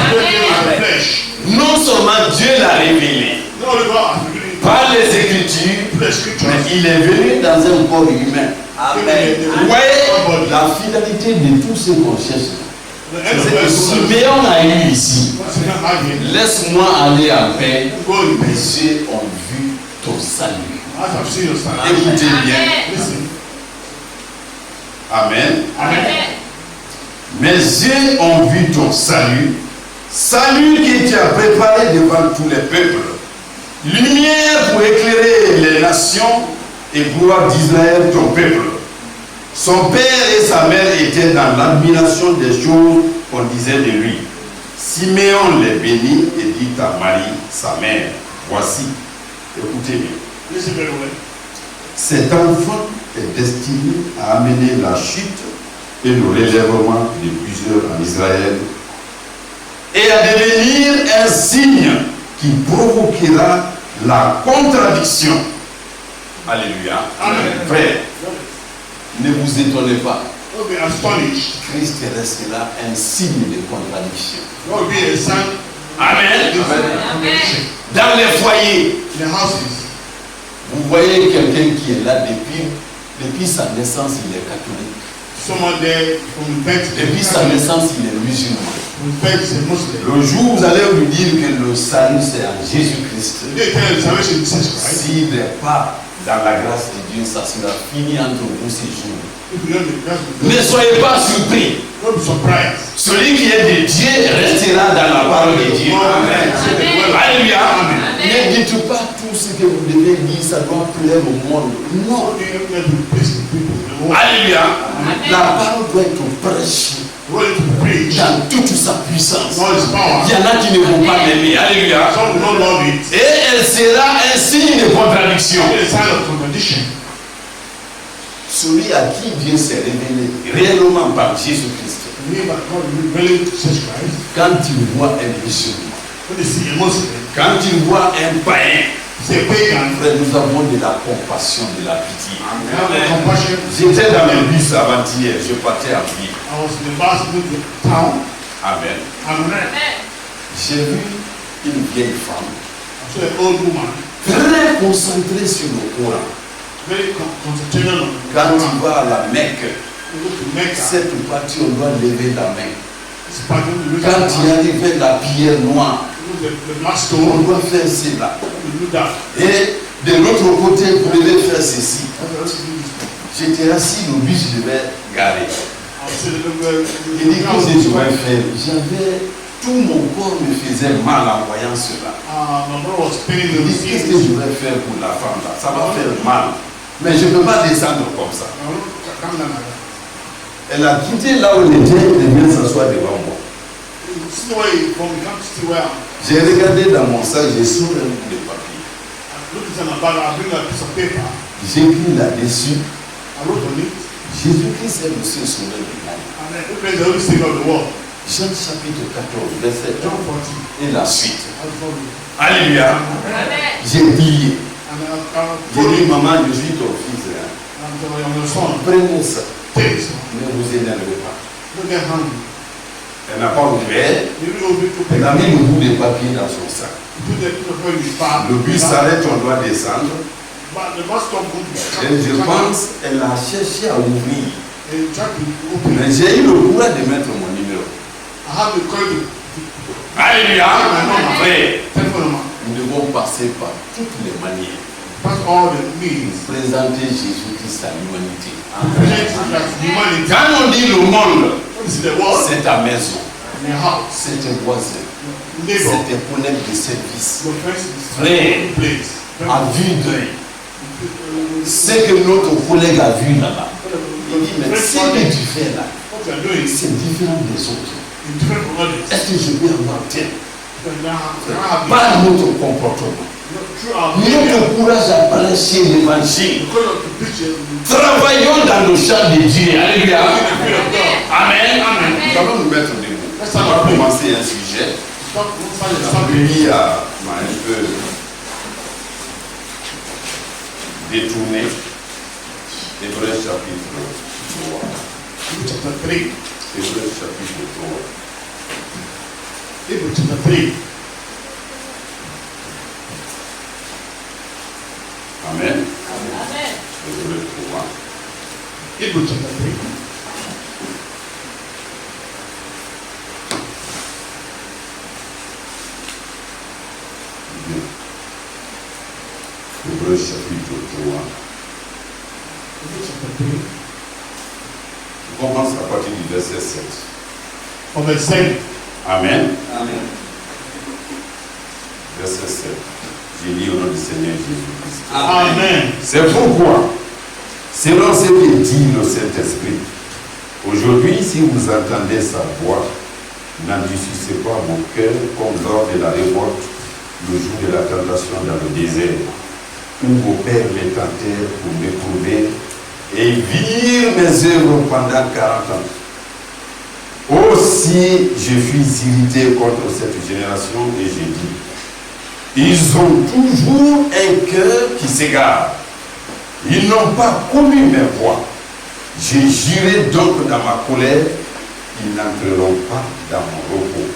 Non seulement Dieu l'a révélé par les Écritures, mais il est venu dans un corps humain. Amen. Vous voyez la finalité de tout ce qu'on cherche. C'est que Siméon a eu ici. Laisse-moi aller en paix. Mes yeux ont vu ton salut. Écoutez bien. Amen. Mes yeux ont vu ton salut. Salut qui tu as préparé devant tous les peuples. Lumière pour éclairer les nations et gloire d'Israël, ton peuple. Son père et sa mère étaient dans l'admiration des choses qu'on disait de lui. Siméon les bénit et dit à Marie, sa mère, voici, écoutez bien, cet enfant est destiné à amener la chute et le relèvement de plusieurs en Israël et à devenir un signe qui provoquera la contradiction. Alléluia. Amen. Frère, ne vous étonnez pas. Christ restera un signe de contradiction. Amen. Amen. Dans les foyers, vous voyez quelqu'un qui est là depuis sa naissance, il est catholique. Depuis sa naissance, il est musulman. Le jour où vous allez lui dire que le salut c'est en Jésus-Christ, s'il n'est pas dans la grâce de Dieu, ça sera fini entre vous ces jours. Ne soyez pas surpris. Celui qui est de Dieu restera dans la parole de Dieu. Amen. Alléluia. Ne dites pas tout ce que vous devez dire, ça doit plaire au monde. Non. Alléluia. La parole doit être prêchée dans toute sa puissance. Il y en a qui ne vont pas l'aimer. Alléluia. Et elle sera un signe de contradiction. Celui à qui Dieu s'est révélé réellement par Jésus-Christ. Quand il voit un musulman, quand il voit un païen, frère, nous avons de la compassion, de la pitié. J'étais dans le bus avant-hier, je partais à pied. Amen. J'ai vu une vieille femme très concentrée sur le Coran. Quand tu vas à la Mecque, cette partie on doit lever la main. Quand tu arrives vers la pierre noire, on doit faire cela. Et de l'autre côté, vous devez faire ceci. J'étais assis, le bus devait garer. Il dit que je devais faire. Tout mon corps me faisait mal en voyant cela. Il dit qu'est-ce que je vais faire pour la femme là? Ça va faire mal. Mais je ne peux pas descendre comme ça. Elle a quitté là où elle était et vient s'asseoir devant moi. J'ai regardé dans mon sac, j'ai sauvé un bout de papier. J'ai écrit là-dessus. Jésus-Christ est le seul sauveur du monde. Jean chapitre 14, verset 1 et la suite. Alléluia. J'ai oublié. J'ai dit, maman, je suis ton fils. Prenez ça. Ne vous énervez pas. Elle n'a pas ouvert. Elle a mis le bout de papier dans son sac. Le bus s'arrête, on doit descendre. Et je pense qu'elle a cherché à ouvrir. Mais j'ai eu le courage de mettre mon numéro. Alléluia. Frère, Therefore, nous devons passer par toutes les manières that's all the means. pour présenter Jésus-Christ à l'humanité. Present that humanity. Quand on dit le monde, What is the world? c'est ta maison, In your house. c'est tes voisins, Neighbor. c'est tes collègues de service. Your first Frère, place. à vue d'œil. Ce que notre collègue a vu là-bas, il dit, mais ce que tu fais là, What you are doing is c'est différent des autres. different from others. Est-ce que je peux avoir tel? Now, Pas notre comportement. through our behavior, Notre courage à prêcher l'évangile. because of the preaching, Travaillons dans le champ de Dieu. Alléluia. in the fear of God. Amen. Amen. Nous allons nous mettre debout. On va commencer un sujet. Stop, La stop. pandémie m'a un peu détourné. Hébreux chapitre 3. Hebrews chapter 3. Hébreux chapitre 3. Hebrews chapter 3. Amen. Amen. Hébreux 3. Hebrews chapter 3. Bien. Hébreux chapitre 3. Hebrews chapter 3. On commence à partir du verset 7. From verse 7. Amen. Amen. Verset 7. J'ai dit au nom du Seigneur Jésus-Christ. Amen. C'est pourquoi, selon ce que dit le Saint-Esprit, aujourd'hui, si vous entendez sa voix, n'endurcissez pas vos cœurs comme lors de la révolte, le jour de la tentation dans le désert, où vos pères me tentèrent pour m'éprouver et virent mes œuvres pendant 40 ans. Aussi, je fus irrité contre cette génération et j'ai dit, ils ont toujours un cœur qui s'égare. Ils n'ont pas connu mes voies. J'ai juré donc dans ma colère, ils n'entreront pas dans mon repos.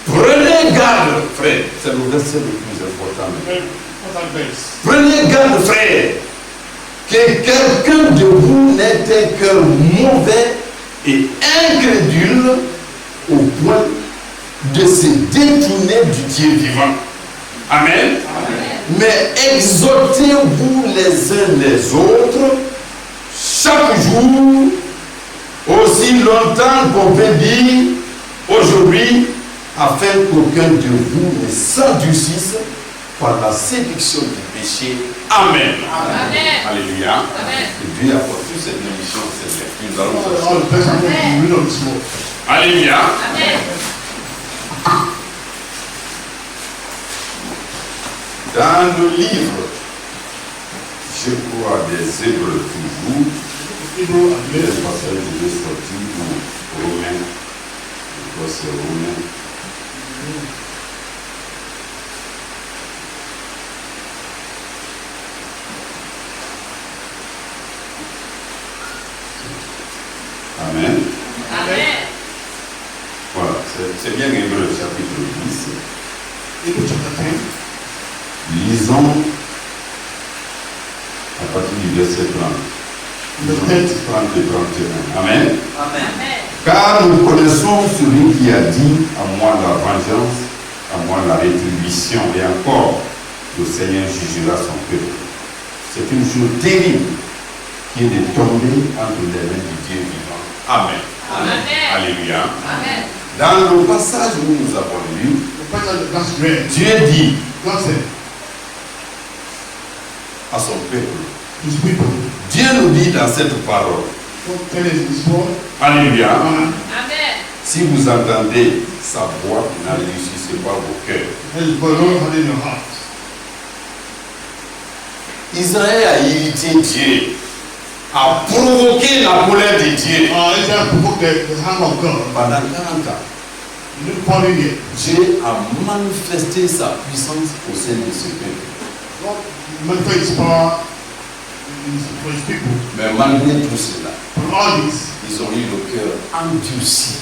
Prenez garde, frère. C'est le verset le plus important. What's that verse? Prenez garde, frère, que quelqu'un de vous n'ait un cœur mauvais et incrédule au point de se détourner du Dieu vivant. Amen. Mais exhortez-vous les uns les autres chaque jour, aussi longtemps qu'on peut dire aujourd'hui, afin qu'aucun de vous ne s'endurcisse par la séduction du péché. Amen. Amen. Alléluia. Amen. Et Dieu a porté cette émission, cette lecture. Nous allons All chercher. the person who read on this word. Alléluia. Amen. Dans le livre, je crois, des Hébreux toujours, Hebrew and les Hebrew. passages de sortie ou Romains, je crois que c'est Romains. Amen. Amen. Voilà, c'est bien Hébreux chapitre 10. Hebrew chapter 10. Lisons à partir du verset 30. Verse 30. 30 et 31. Amen. Amen. Amen. Car nous connaissons celui qui a dit à moi la vengeance, à moi la rétribution, et encore, le Seigneur jugera son peuple. C'est une chose terrible qui est de tomber entre les mains du Dieu vivant. Amen. Amen. Alléluia. Amen. Dans le passage où nous avons lu, The passage that's read. Dieu dit God said à son peuple, his people. Dieu nous dit dans cette parole, God tell us in his word. Alléluia, Amen. Amen. si vous entendez sa voix, n'enrichissez pas vos cœurs. That is God not having your heart. Israël a irrité Dieu, a provoqué la colère de Dieu Israel provoked the hand of God. pendant 40 ans. You didn't fall in yet. Dieu a manifesté sa puissance au sein de ce peuple. God manifest his power for his people. Mais malgré tout cela, From all this, ils ont eu le cœur endurci.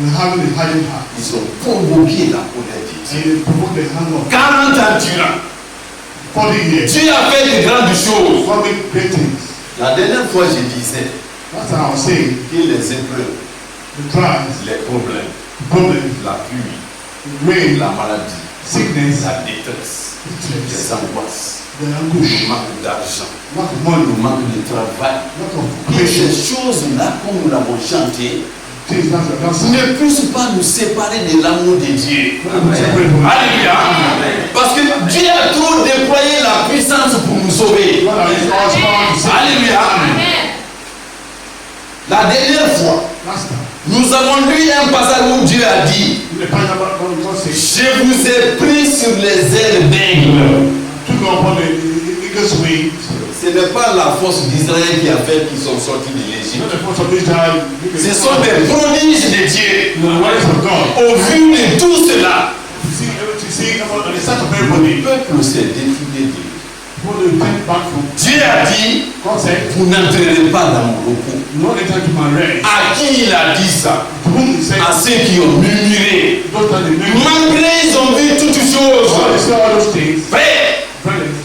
we having a hiding heart. Ils ont provoqué la colère de And Dieu. they provoked the hand of 40 ans durant, falling here. Dieu a fait de grandes choses. God make great things. La dernière fois, je disais That's what I was saying. que les épreuves, The trials, les problèmes, the problems, la pluie, rain, la maladie, sickness, la détresse, les angoisses, the anguish, le manque d'argent, lack of money, le manque de travail. lack of Et ces patience, choses-là, comme nous l'avons chanté, things that are cancer. ne puissent pas nous séparer de l'amour de Dieu. Separate from Alléluia. Parce que Dieu a trop déployé la puissance pour nous sauver. God has used all his power to save. Alléluia. Amen. La dernière fois, Last time, nous avons lu un passage où Dieu a dit, in the passage about God says, je vous ai pris sur les ailes d'aigle. took upon the eagle's wings. Ce n'est pas la force d'Israël qui a fait qu'ils sont sortis de l'Égypte. Not the force of Israel. Ce sont des prodiges de Dieu. The words of God. Au vu de tout cela, To see about the sight of le everybody. peuple s'est détourné de Dieu. Before they went back from Dieu a dit, God said, vous n'entrerez pas dans mon repos. no enter to my rest. À qui il a dit ça? To whom he said, À ceux qui ont murmuré. those that they knew. Malgré ils ont vu toutes So they choses. saw all those things. Frère, Brothers,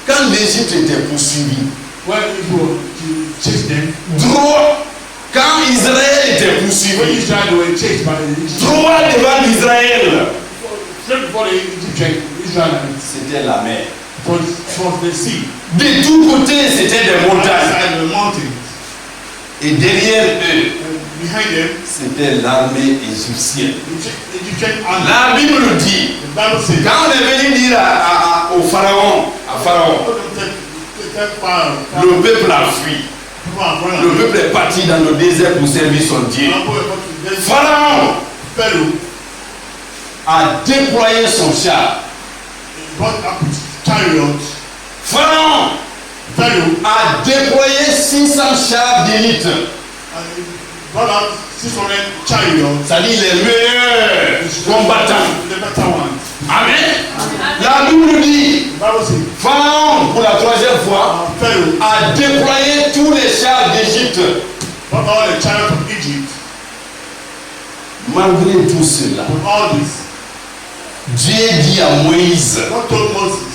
quand l'Égypte était poursuivie, when Israel to chase them, droit, quand Israël était when poursuivi, Israel they were chased by the Egyptians, droit devant Israël, straight before the Egyptians, Israelites, c'était la mer. was the sea. De tous côtés, c'était des montagnes. Outside the mountains. Et derrière eux, And behind them, c'était l'armée égyptienne. the Egyptian army. La Bible dit, The Bible says, quand on est venu dire au Pharaon, le peuple a fui. Le peuple est parti dans le désert pour servir son Dieu. Pharaon Pharaoh a déployé son char. brought up his chariots. Pharaon Pharaoh a déployé 600 chars d'élite. brought out 600 chariots. C'est-à-dire les meilleurs combattants. The better ones. Amen. La Bible dit, The Bible says, Pharaon, pour la troisième fois, Pharaoh a déployé tous les chars d'Égypte. brought all the chariots of Egypt. Malgré tout cela, With all this, Dieu dit à Moïse, God told Moses,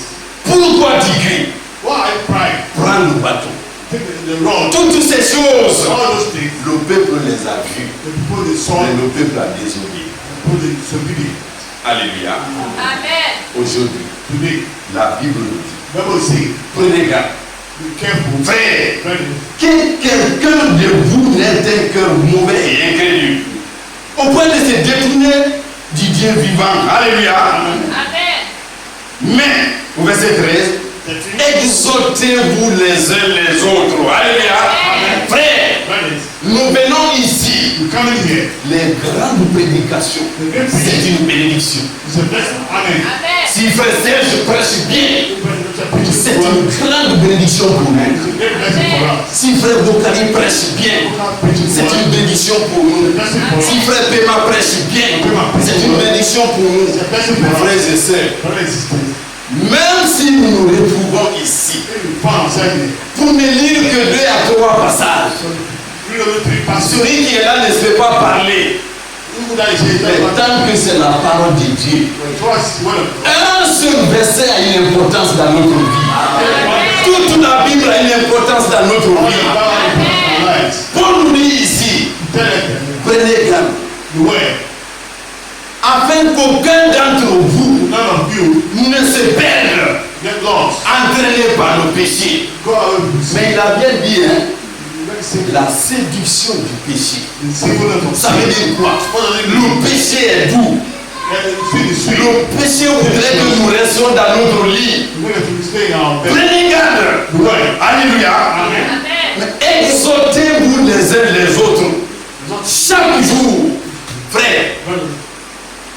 pourquoi tu cries? why pride? Prends le bâton. Take the rod. Toutes ces choses, All those things, le peuple les a vues, the people they saw, mais the le peuple a désobéi. people they disobedient. Alléluia. Amen. Aujourd'hui, Today, la Bible nous dit, the Bible says, prenez garde. be careful. Frère, Brothers, que quelqu'un de vous n'ait un cœur mauvais et incrédule, au point de se détourner du Dieu vivant. Alléluia. Amen. Mais, au verset 13, exhortez-vous les uns les autres. Alléluia. Frère, brothers, nous venons ici. you come in here. Les grandes prédications, The great c'est preaching une bénédiction. is a blessing. Amen. Amen. Si frère Serge prêche bien, c'est It's une grande bénédiction pour nous. a great blessing for us. Si frère Bokari prêche bien, c'est une bénédiction pour nous. Si frère Pema prêche bien, c'est une bénédiction pour nous. Mes frères et sœurs, Brothers and sisters, même si nous nous retrouvons ici, if you found something, pour ne lire que 2 à 3 passages, read over 3 passages. celui qui est là ne se fait pas parler. Who that is here, Mais tant que c'est la parole de Dieu, trust the word of God. un seul verset a une importance dans notre vie. Toute la Bible a une importance dans notre All the vie. Bible in our lives. Paul nous dit ici, Tell them prenez garde, the word. afin qu'aucun d'entre vous None of you ne se perde, get lost. entraîné par le péché. Go away from sin. Mais il a bien dit, hein, Very simple. la séduction du péché. The sinfulness of Ça veut sin. dire quoi? What does it mean? Le péché est doux. Sin is sweet. Le péché voudrait que nous restions dans notre lit. We're going to stay in our bed. Prenez garde. The word. Alléluia. Amen. Amen. Mais exhortez-vous les uns les autres. Chaque jour, frère,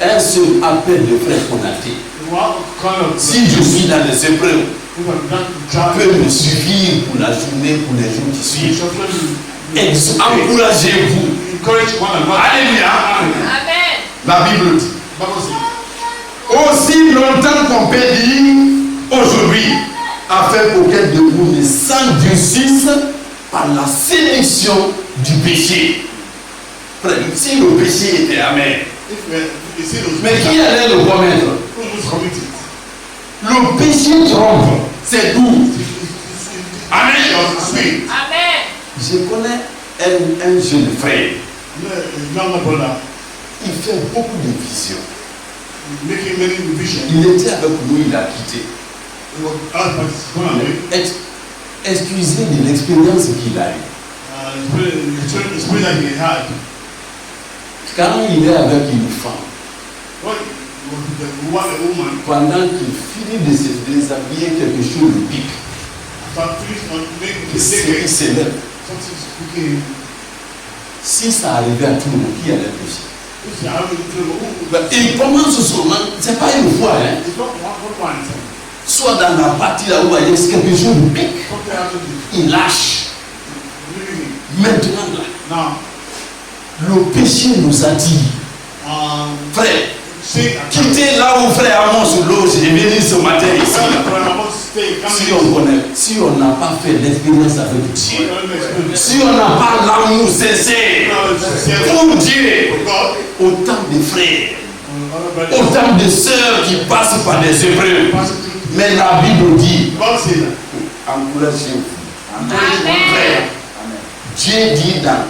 un seul appel de frère Konaté. What kind of Si je suis dans les épreuves, if I'm not to peut me suffire pour la journée, pour les jours qui suivent. encourage Encouragez-vous. one another. Alléluia. Amen. La Bible dit. Bible says, Aussi longtemps qu'on peut dire aujourd'hui, afin qu'aucun de vous ne s'endurcisse par la séduction du péché. Frère, si le péché était amer, if you see those mais qui allait le commettre? who must commit it? Le péché trompe, c'est doux. Amen. It's sweet. Amen. Je connais un jeune frère, A younger brother, il fait beaucoup de visions. making many divisions. Il était avec nous, il a quitté. He was asked by his economy. Excusez de l'expérience qu'il a eue. The experience that he had. Quand il est avec une femme, When he was with a woman, pendant qu'il finit de se déshabiller, quelque chose le pique. after finished on making Il the s'élève. something speaking. Si ça arrivait à tout le monde, qui allait pécher? If you have a Il commence seulement, c'est pas une fois, hein. it's not one thing. Soit dans la partie là où il y a quelque chose de pique, Something happened to il lâche. you. Maintenant là, Now, le péché nous attire. Frère, see, quittez là où frère Amos loge et venez ce matin ici. Si on n'a pas fait l'expérience avec Dieu, si on n'a pas l'amour sincère pour Dieu, autant de frères, autant de sœurs qui passent par des épreuves. Mais la Bible dit, encouragez-vous. Frère, Dieu dit dans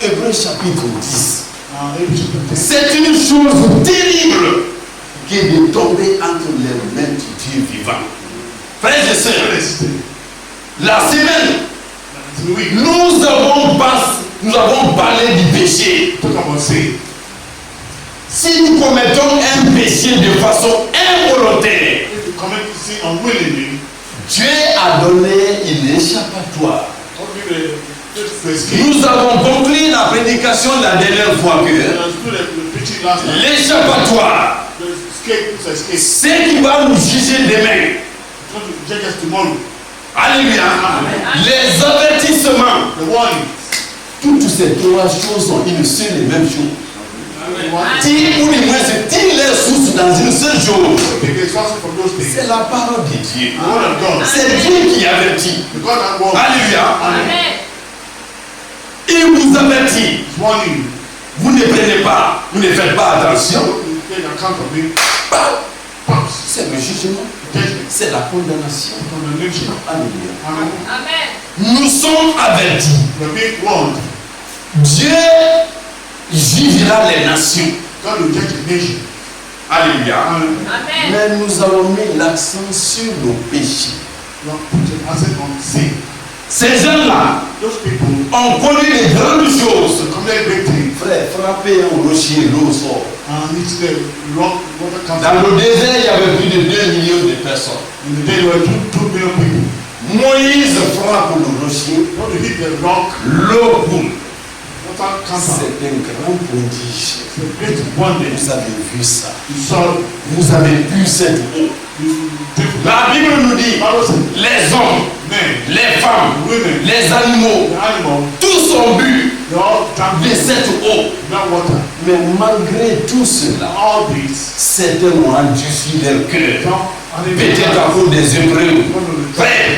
Hébreux chapitre 10, c'est une chose terrible que de tomber entre les mains du Dieu vivant. Frères et sœurs, la semaine, nous avons parlé du péché. Si nous commettons un péché de façon involontaire, Dieu a donné une échappatoire. Nous avons conclu la prédication la dernière fois que l'échappatoire, c'est qui va nous juger demain. Alléluia. Les avertissements, toutes ces trois choses sont une seule et même chose. Ou du moins, tire les sources dans une seule chose. C'est la parole de Dieu. C'est Dieu qui avertit. Alléluia. Il vous avertit. Vous ne prenez pas, vous ne faites pas attention. C'est le jugement. C'est la condamnation. Alléluia. Nous sommes avertis. Dieu jugera les nations. Alléluia. Mais nous avons mis l'accent sur le péché. Ces gens-là ont connu les grandes choses. Frère, frapper un rocher, l'eau sort. Dans le désert, il y avait plus de 2 millions de personnes. Moïse frappe le rocher, l'eau coule. C'est un grand prodige. Vous avez vu ça. Vous avez vu cette eau. La Bible nous dit, les hommes, les femmes, les animaux, tous ont bu de cette eau. Mais malgré tout cela, certains ont endurci leur cœur. Peut-être à cause des épreuves. Frère,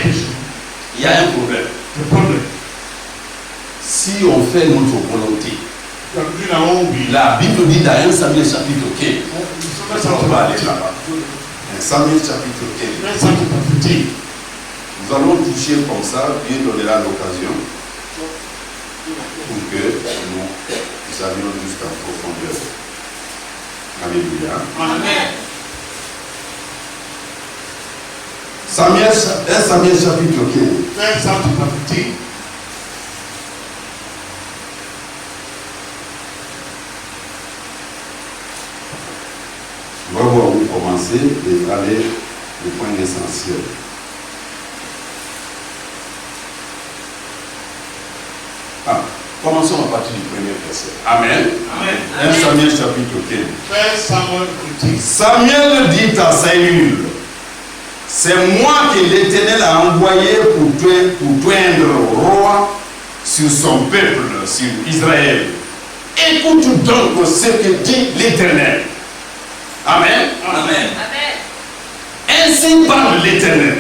il y a un problème. Si on fait notre volonté, la Bible dit dans 1 Samuel chapitre 15, on va aller là-bas. 1 Samuel chapitre 15. Nous allons toucher comme ça, Dieu donnera l'occasion pour que nous allions jusqu'en profondeur. Alléluia. Amen. 1 Samuel chapitre 15. On va voir où commencer et aller au point essentiel. Commençons à partir du premier verset. Amen. Amen. 1 Samuel chapitre 15. Samuel dit à Saül, c'est moi que l'Éternel a envoyé pour toindre roi sur son peuple, sur Israël. Écoute donc ce que dit l'Éternel. Amen. Amen. Ainsi parle l'Éternel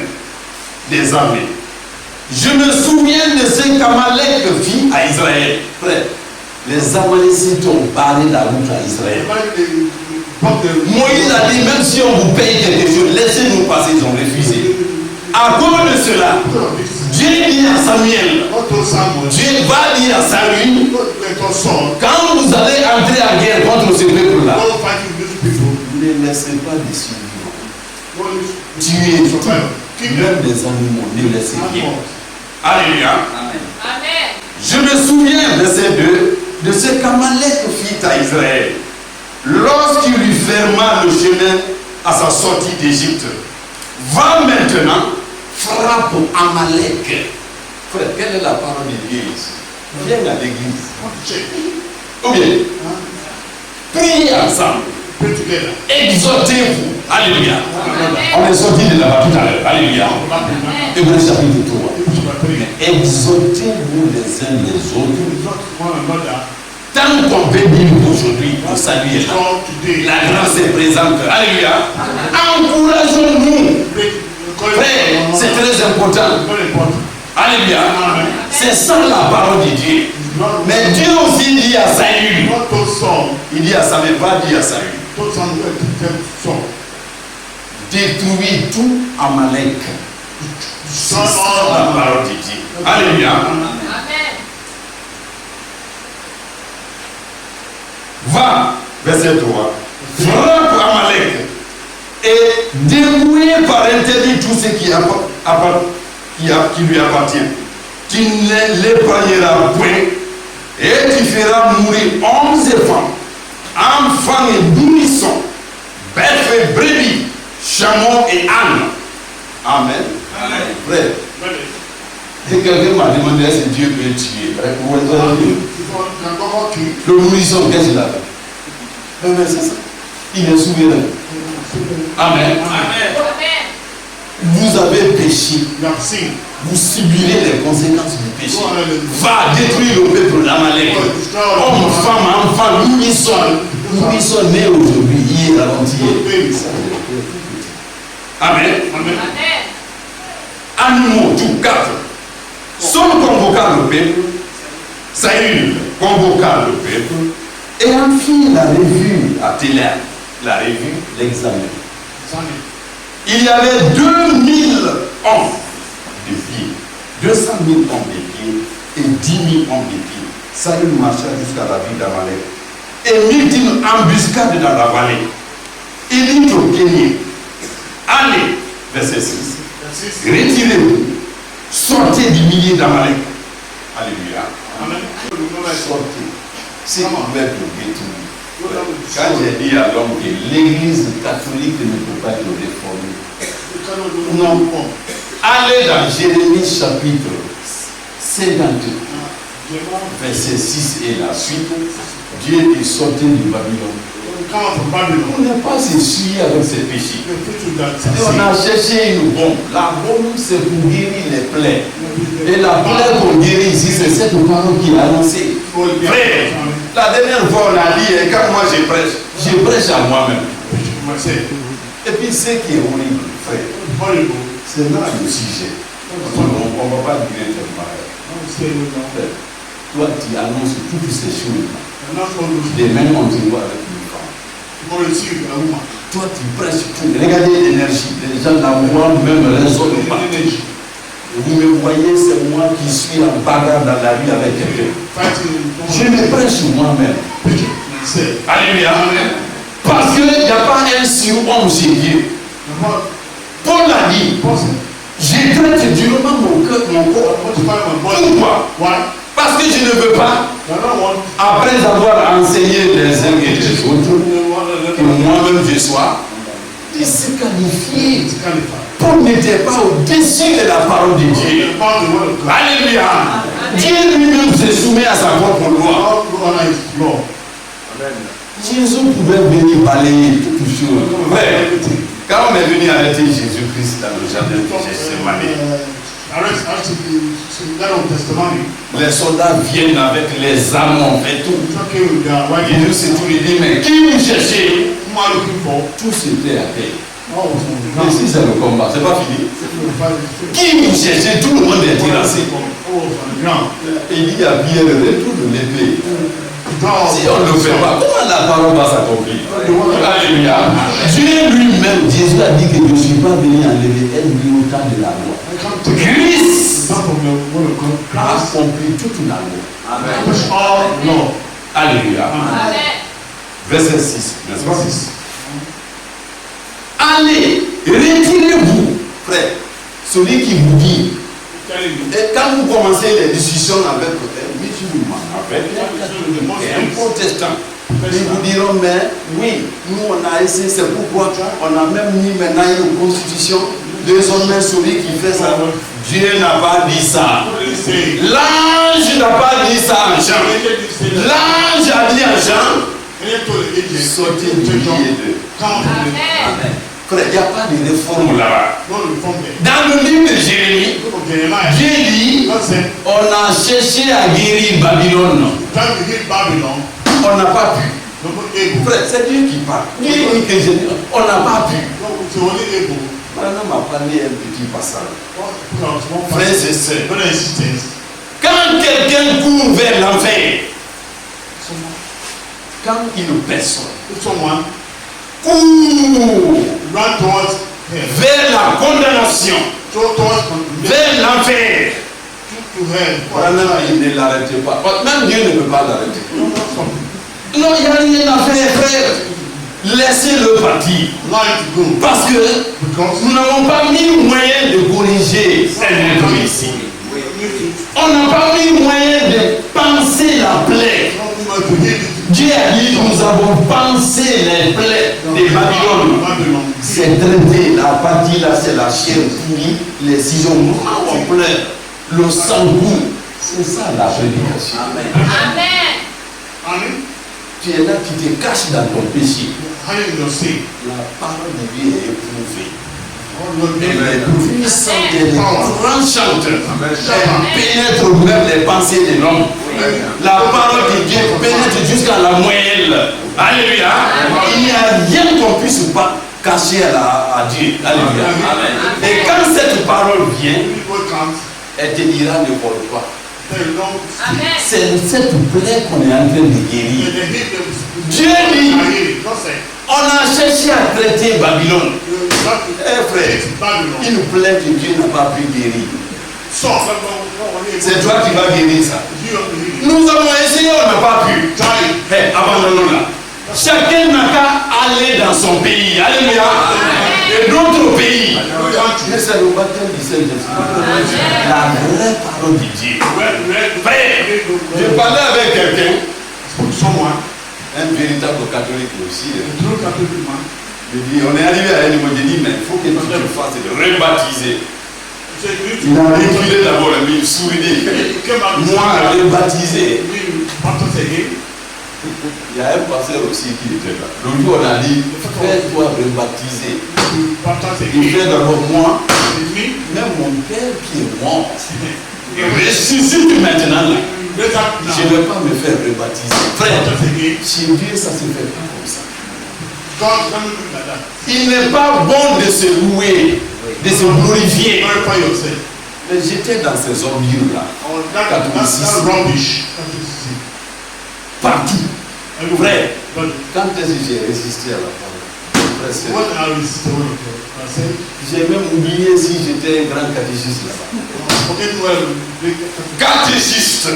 des armées. Je me souviens de ce qu'Amalek fit à Israël. Frère, les Amalécites ont barré la route à Israël. Moïse a dit, même si on vous paye quelque chose, laissez-nous passer, ils ont refusé. À cause de cela, Dieu dit à Samuel, Dieu va dire à Samuel, quand vous allez entrer en guerre contre ce peuple-là, ne laissez pas de survivants. Tuez Tuez même des animaux, ne laissez rien. Alléluia. Amen. Je me souviens, verset 2, de ce qu'Amalek fit à Israël lorsqu'il lui ferma le chemin à sa sortie d'Égypte. Va maintenant, frappe Amalek. Frère, quelle est la parole de Dieu ici? Viens à l'église. Ou bien, priez ensemble. Exhortez-vous. Alléluia. On est sorti de là-bas tout à l'heure. Alléluia. Hébreux chapitre 3. Exhortez-vous les uns les autres. Tant qu'on peut vivre aujourd'hui pour saluer la grâce est présente. Alléluia. Encourageons-nous. Frère, c'est très important. Alléluia. C'est ça la parole de Dieu. Mais Dieu aussi dit à Saül. Il dit à Samuel, va dire à Saül. Détruis tout Amalek. C'est ça la parole de Dieu. Alléluia. Amen. Va, verset 3. Frappe Amalek et dépouille par interdit tout ce qui lui appartient. Tu ne l'épargneras point et tu feras mourir 11 enfants et nourrissons, bêtes et brebis, chameaux et ânes. Amen. Frère, et quelqu'un m'a demandé si Dieu peut tuer. Le nourrisson, qu'est-ce qu'il a fait? Mais c'est ça. Il est souverain. Amen. Amen. Vous avez péché. Vous subirez les conséquences du péché. Va détruire le peuple d'Amalek. Homme, femme, enfant, nourrisson nés aujourd'hui, hier, avant-hier. Amen. Amen. Animaux, tout quatre. Son convoqua le peuple. Saül convoqua le peuple. Et en fit la revue à Téla. La revue, l'examen. Il y avait 2000 hommes de pied, 200 000 hommes de pied et 10 000 hommes de pied. Saül marcha jusqu'à la ville d'Amalek et mit une embuscade dans la vallée. Il dit aux Kéniens, allez, verset 6, retirez-vous, sortez du milieu d'Amalek. Alléluia. Sortez. C'est qu'on veut détruire. Quand j'ai dit à l'homme que l'église catholique ne peut pas être réformée, non, allez dans Jérémie chapitre 52, verset 6 et la suite. Dieu est sorti du Babylone. On n'est pas essuyer avec ses péchés. Et on a cherché une bombe. La bombe, c'est pour guérir les plaies. Et la plaie qu'on guérit ici, c'est cette parole qu'il a annoncée. Frère, la dernière fois, on a dit, quand moi je prêche à moi-même. Et puis, ce qui est horrible, frère, c'est là le sujet. On ne va pas dire ton mariage. Toi, tu annonces toutes ces choses-là. Demain, on te voit avec une femme. Toi, tu prêches tout. Regardez l'énergie. Les gens la voient même raisonnent pas. Vous me voyez, c'est moi qui suis en bagarre dans la rue avec quelqu'un. Je me prêche moi-même. Alléluia. Parce qu'il n'y a pas un surhomme chez Dieu. Paul a dit, je traite durement mon cœur, mon corps. Pourquoi? Parce que je ne veux pas, après avoir enseigné les uns et les autres, que moi-même je sois disqualifié. Paul n'était pas au-dessus de la parole de Dieu. Alléluia. Dieu lui-même se soumet à sa propre loi. Jésus pouvait venir balayer toutes choses. Ouais. Quand on est venu arrêter Jésus-Christ dans le jardin de Gethsémani, les soldats viennent avec les armes et tout. Jésus s'est tout dit, mais qui vous cherchez? Tout c'était à terre. Et si c'est le combat, c'est pas fini. Qui vous cherchez? Tout le monde est terrassé. Et il dit à Pierre, retourne l'épée. Si on ne le fait pas, comment la parole va s'accomplir? Alléluia. Dieu lui-même, Jésus a dit que je ne suis pas venu enlever un iota de la loi. Christ a accompli toute la loi. Amen. Alléluia. Verset 6, n'est-ce pas? allez, retirez-vous, frère. Celui qui vous dit, et quand vous commencez les discussions avec un musulman, avec un protestant, ils vous diront, mais oui, nous on a essayé, c'est pourquoi on a même mis maintenant une constitution. Désormais, celui qui fait ça, Dieu n'a pas dit ça. L'ange n'a pas dit ça en Jean. L'ange a dit en Jean, sortez du milieu d'eux. Amen. Frère, il n'y a pas de réforme là-bas. Dans le livre de Jérémie, Dieu dit, on a cherché à guérir Babylone. On n'a pas pu. Frère, c'est Dieu qui parle. Dieu dit que on n'a pas pu. Maintenant, m'a parlé un petit passage. Frère, c'est ça. Quand quelqu'un court vers l'enfer, quand une personne court vers la condamnation, vers l'enfer, il ne l'arrête pas. Même Dieu ne peut pas l'arrêter. Non, il n'y a rien à faire, frère. Laissez-le partir. Parce que nous n'avons pas mis moyen de corriger un être ici. On n'a pas mis moyen de penser la plaie. Dieu a dit, nous avons pensé les plaies de Babylone. C'est traité, la partie là, c'est la chair pourrie, les ciseaux en pleure, le sang coule. C'est ça la prédication. Amen. Tu es là, tu te caches dans ton péché. La parole de Dieu est éprouvée. Elle est puissante, elle est tranchante. Elle pénètre même les pensées de l'homme. La parole de Dieu pénètre jusqu'à la moelle. Alléluia. Il n'y a rien qu'on puisse pas cacher à Dieu. Alléluia. Et quand cette parole vient, elle te dira ne vole pas. C'est cette plaie qu'on est en train de guérir. Dieu dit, on a cherché à traiter Babylone. Frère, une plaie que Dieu n'a pas pu guérir. C'est toi qui vas guérir ça. Nous avons essayé, on n'a pas pu. Abandonnons-la. Chacun n'a qu'à aller dans son pays. Alléluia. Et d'autres pays. Mais c'est le baptême du Saint-Esprit. La vraie parole de Dieu. Frère, je parlais avec quelqu'un, un véritable catholique aussi. Je dis, on est arrivé à un niveau, je dis, mais il faut que tu te fasses rebaptiser. Il a reculé d'abord, mais il sourit. Moi, rebaptiser. Il y a un pasteur aussi qui était là. Le jour, on a dit, fais-toi rebaptiser. Il fait d'abord moi, même mon père qui est mort. Ressuscite maintenant là. Je ne vais pas me faire rebaptiser. Frère, chez Dieu, ça ne se fait pas comme ça. Il n'est pas bon de se louer, de se glorifier. Mais j'étais dans ces orgues-là. Partout. Frère, quand est-ce que j'ai résisté à la parole? J'ai même oublié si j'étais un grand catéchiste là-bas. Catéchiste,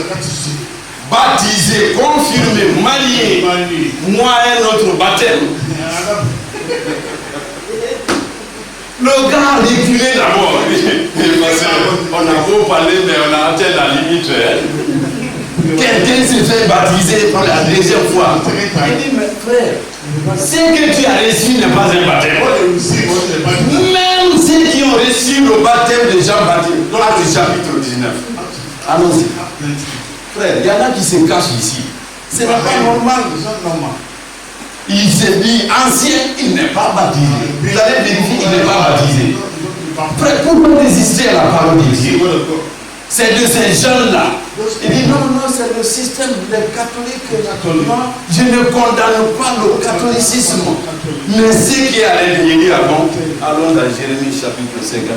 baptisé, confirmé, marié, moi un autre baptême. Le gars a reculé d'abord. On a beau parler, mais on a atteint la limite. Quelqu'un s'est fait baptiser pour la deuxième fois. Il dit, mais frère, ce que tu as reçu n'est pas un baptême. Même ceux qui ont reçu le baptême de Jean-Baptiste, Actes chapitre 19. Allons-y. Frère, il y en a qui se cachent ici. Ce n'est pas normal. Il s'est dit, ancien, il n'est pas baptisé. Vous allez vérifier, il n'est pas baptisé. Frère, pourquoi résister à la parole de Dieu? C'est de ces jeunes-là. Il dit non, c'est le système des catholiques. Non, je ne condamne pas le catholicisme. Mais ce qui allait devenir avant, allons dans Jérémie chapitre 51.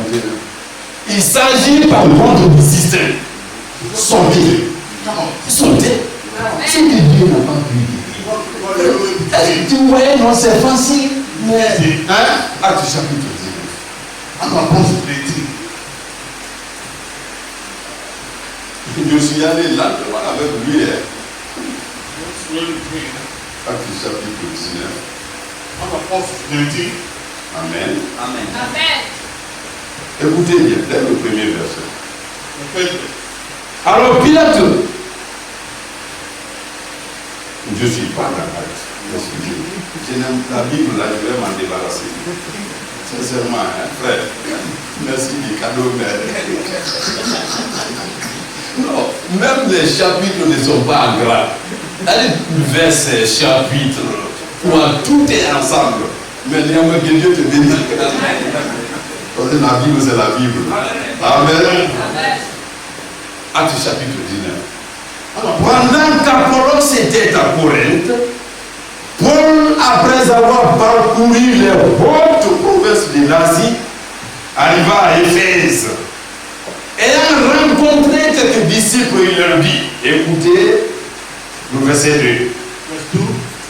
Il s'agit par contre du système. Sauter. Sauter. Ce que Dieu n'a pas pu dire. Est-ce que tu voyais, non, c'est facile. Mais, Acte chapitre 19. Je suis allé là avec lui. Acte chapitre 19. Amen. Amen. Amen. Écoutez bien, dès le premier verset. The first Alors Pilate, je suis pas d'accord. Je n'aime la Bible là, je vais m'en débarrasser. Sincèrement, hein, frère. Merci du cadeau, mais. Non, même les chapitres ne sont pas en gras. Allez, verset, chapitre, tout est ensemble. Mais néanmoins, que Dieu te bénisse. Parce que la Bible, c'est la Bible. Amen. Amen. Acte chapitre 19. Pendant qu'Apollos était à Corinthe, Paul, après avoir parcouru les hautes provinces de l'Asie, arriva à Éphèse. Ayant rencontré quelques disciples, il leur dit, écoutez, le verset 2. verse 2.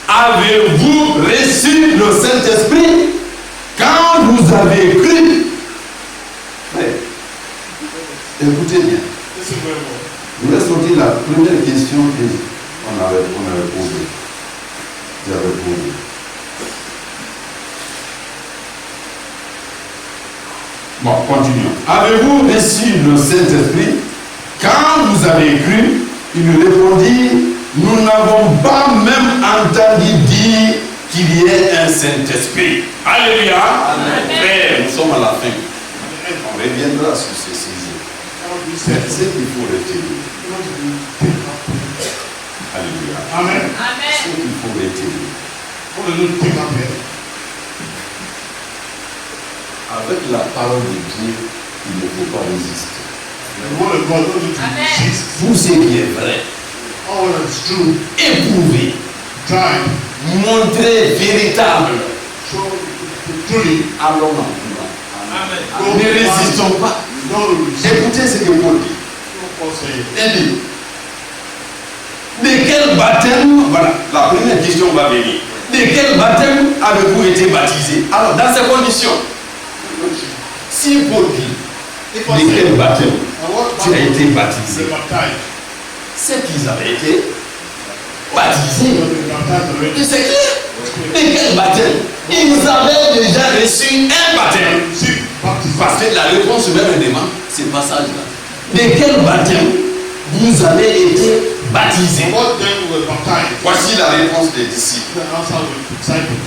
Avez-vous reçu le Saint-Esprit quand vous avez cru? Frère, écoutez bien. Listen very well. Je vais sortir la première question qu'on avait posée. J'avais posé. Bon, continuons. Avez-vous reçu le Saint-Esprit quand vous avez cru? Il lui répondit, nous n'avons pas même entendu dire qu'il y ait un Saint-Esprit. Alléluia. Amen. Frère, nous sommes à la fin. On reviendra sur ce sujet. C'est ce qu'il faut retenir. Alléluia. Amen. Ce Amen. qu'il faut retenir. What are you take up here? Avec la parole de Dieu, il ne faut pas résister. The word of God don't need to Amen. resist. Tout ce qui est vrai, All that is true, éprouvé, try, montré véritable, show truly. allons en courant. Amen. Ne résistons pas. Don't resist. Écoutez ce que Paul dit. Paul said, Il dit, de quel baptême, voilà, la première question va venir. De quel baptême avez-vous été baptisé? Alors, dans ces conditions, si Paul dit, if de I say, quel baptême tu as été they baptisé, baptized, c'est qu'ils avaient été baptisés. they baptized already. Et c'est clair. De quel baptême? Ils avaient déjà reçu un baptême. Receive baptism. Parce que la réponse même demande ce passage-là. De quel baptême vous avez été baptisés? What then were baptized? Voici la réponse des disciples. The answer was disciples.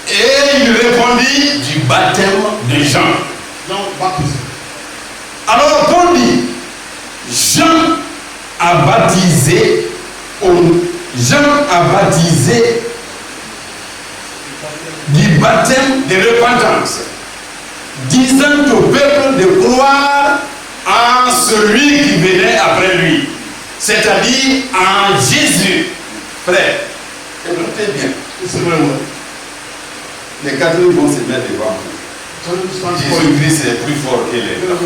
Et il répondit du baptême de Jean. John baptism. Alors Paul dit, Jean a baptisé, du baptême de repentance, disant au peuple de croire en celui qui venait après lui, c'est-à-dire en Jésus. Frère, écoutez bien, Listen very well. les catholiques vont se mettre devant vous. So you stand for you. Jésus-Christ est plus fort que les Better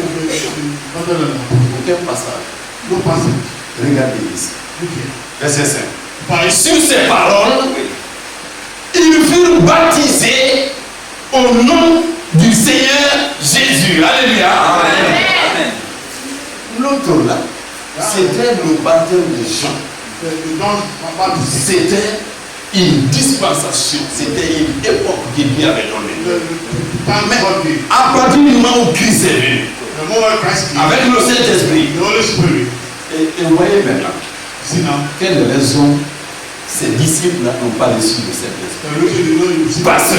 than that. Aucun passage. No passage. Regardez ici. Look here. Verset 5. By Sur ces paroles, ils furent baptisés au nom du Seigneur Jésus. Alléluia. Amen. L'autre là, c'était le baptême de Jean. the John baptism. C'était une dispensation. C'était une époque que Dieu avait donnée. The time God gave. À partir du moment où Christ est venu, The moment Christ came, avec le Saint-Esprit, the Holy Spirit. et voyez maintenant, See now, quelle raison ces disciples-là n'ont pas reçu le Saint-Esprit? the reason you know you receive Parce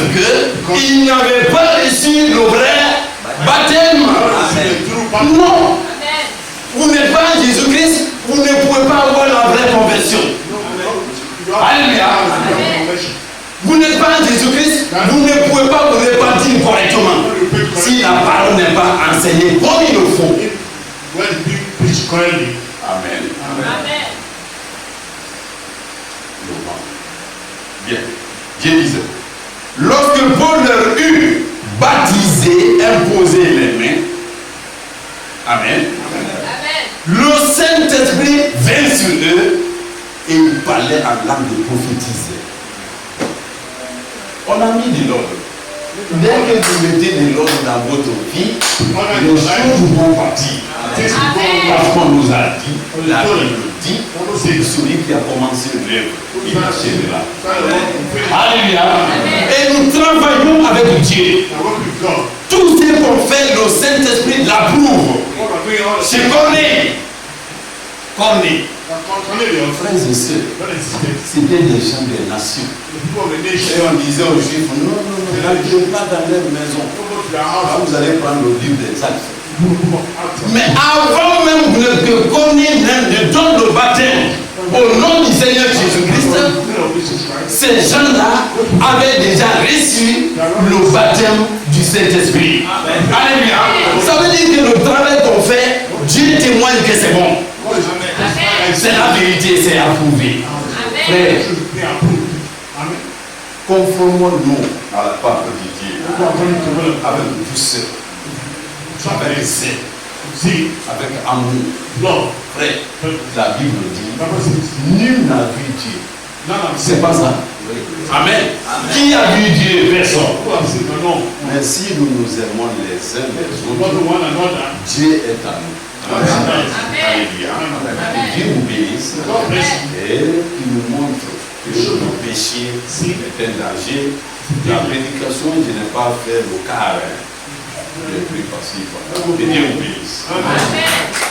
qu'ils n'avaient pas reçu le vrai baptême. the true baptism. Non, Amen. vous n'êtes pas en Jésus-Christ, vous ne pouvez pas avoir la vraie conversion. You have Alléluia. the conversion. Vous n'êtes pas en Jésus-Christ, vous ne pouvez pas vous repentir correctement. Si la parole n'est pas enseignée comme il le faut. When it's being preached correctly. Amen. Amen. Bien. Dieu disait, lorsque Paul leur eut baptisé, imposé les mains, Amen. Amen. Le Saint-Esprit vint sur eux et ils parlaient en langue de prophétiser. On a mis de l'ordre. Dès que vous mettez de l'ordre dans votre vie, les choses vont partir. Things will go Parce qu'on nous a dit la Bible dit celui qui a commencé l'œuvre, il achèvera. Alléluia. Et nous travaillons avec Dieu. Tout ce qu'on fait, le Saint-Esprit l'approuve. C'est qu'on est. Frères et sœurs, c'était des gens des nations. Et on disait aux Juifs, non, n'allez pas dans leur maison. Vous allez prendre le livre des actes. Mais avant même que Corneille ne donne le baptême au nom du Seigneur Jésus-Christ, ces gens-là avaient déjà reçu le baptême du Saint-Esprit. Alléluia. Ça veut dire que le travail qu'on fait, Dieu témoigne que c'est bon. C'est la vérité, c'est approuvé. Frère, conformons-nous à la parole de Dieu avec douceur, avec zèle, avec amour. Frère, la Bible dit, nul n'a vu Dieu. C'est pas ça. Amen. Qui a vu Dieu? Personne. Mais si nous nous aimons les uns les autres, Dieu est à nous. Alléluia. Dieu vous bénisse et qu'il nous montre que le péché est un danger. La prédication, je n'ai pas fait le quart. Je prie par-ci. Que Dieu vous bénisse. Amen.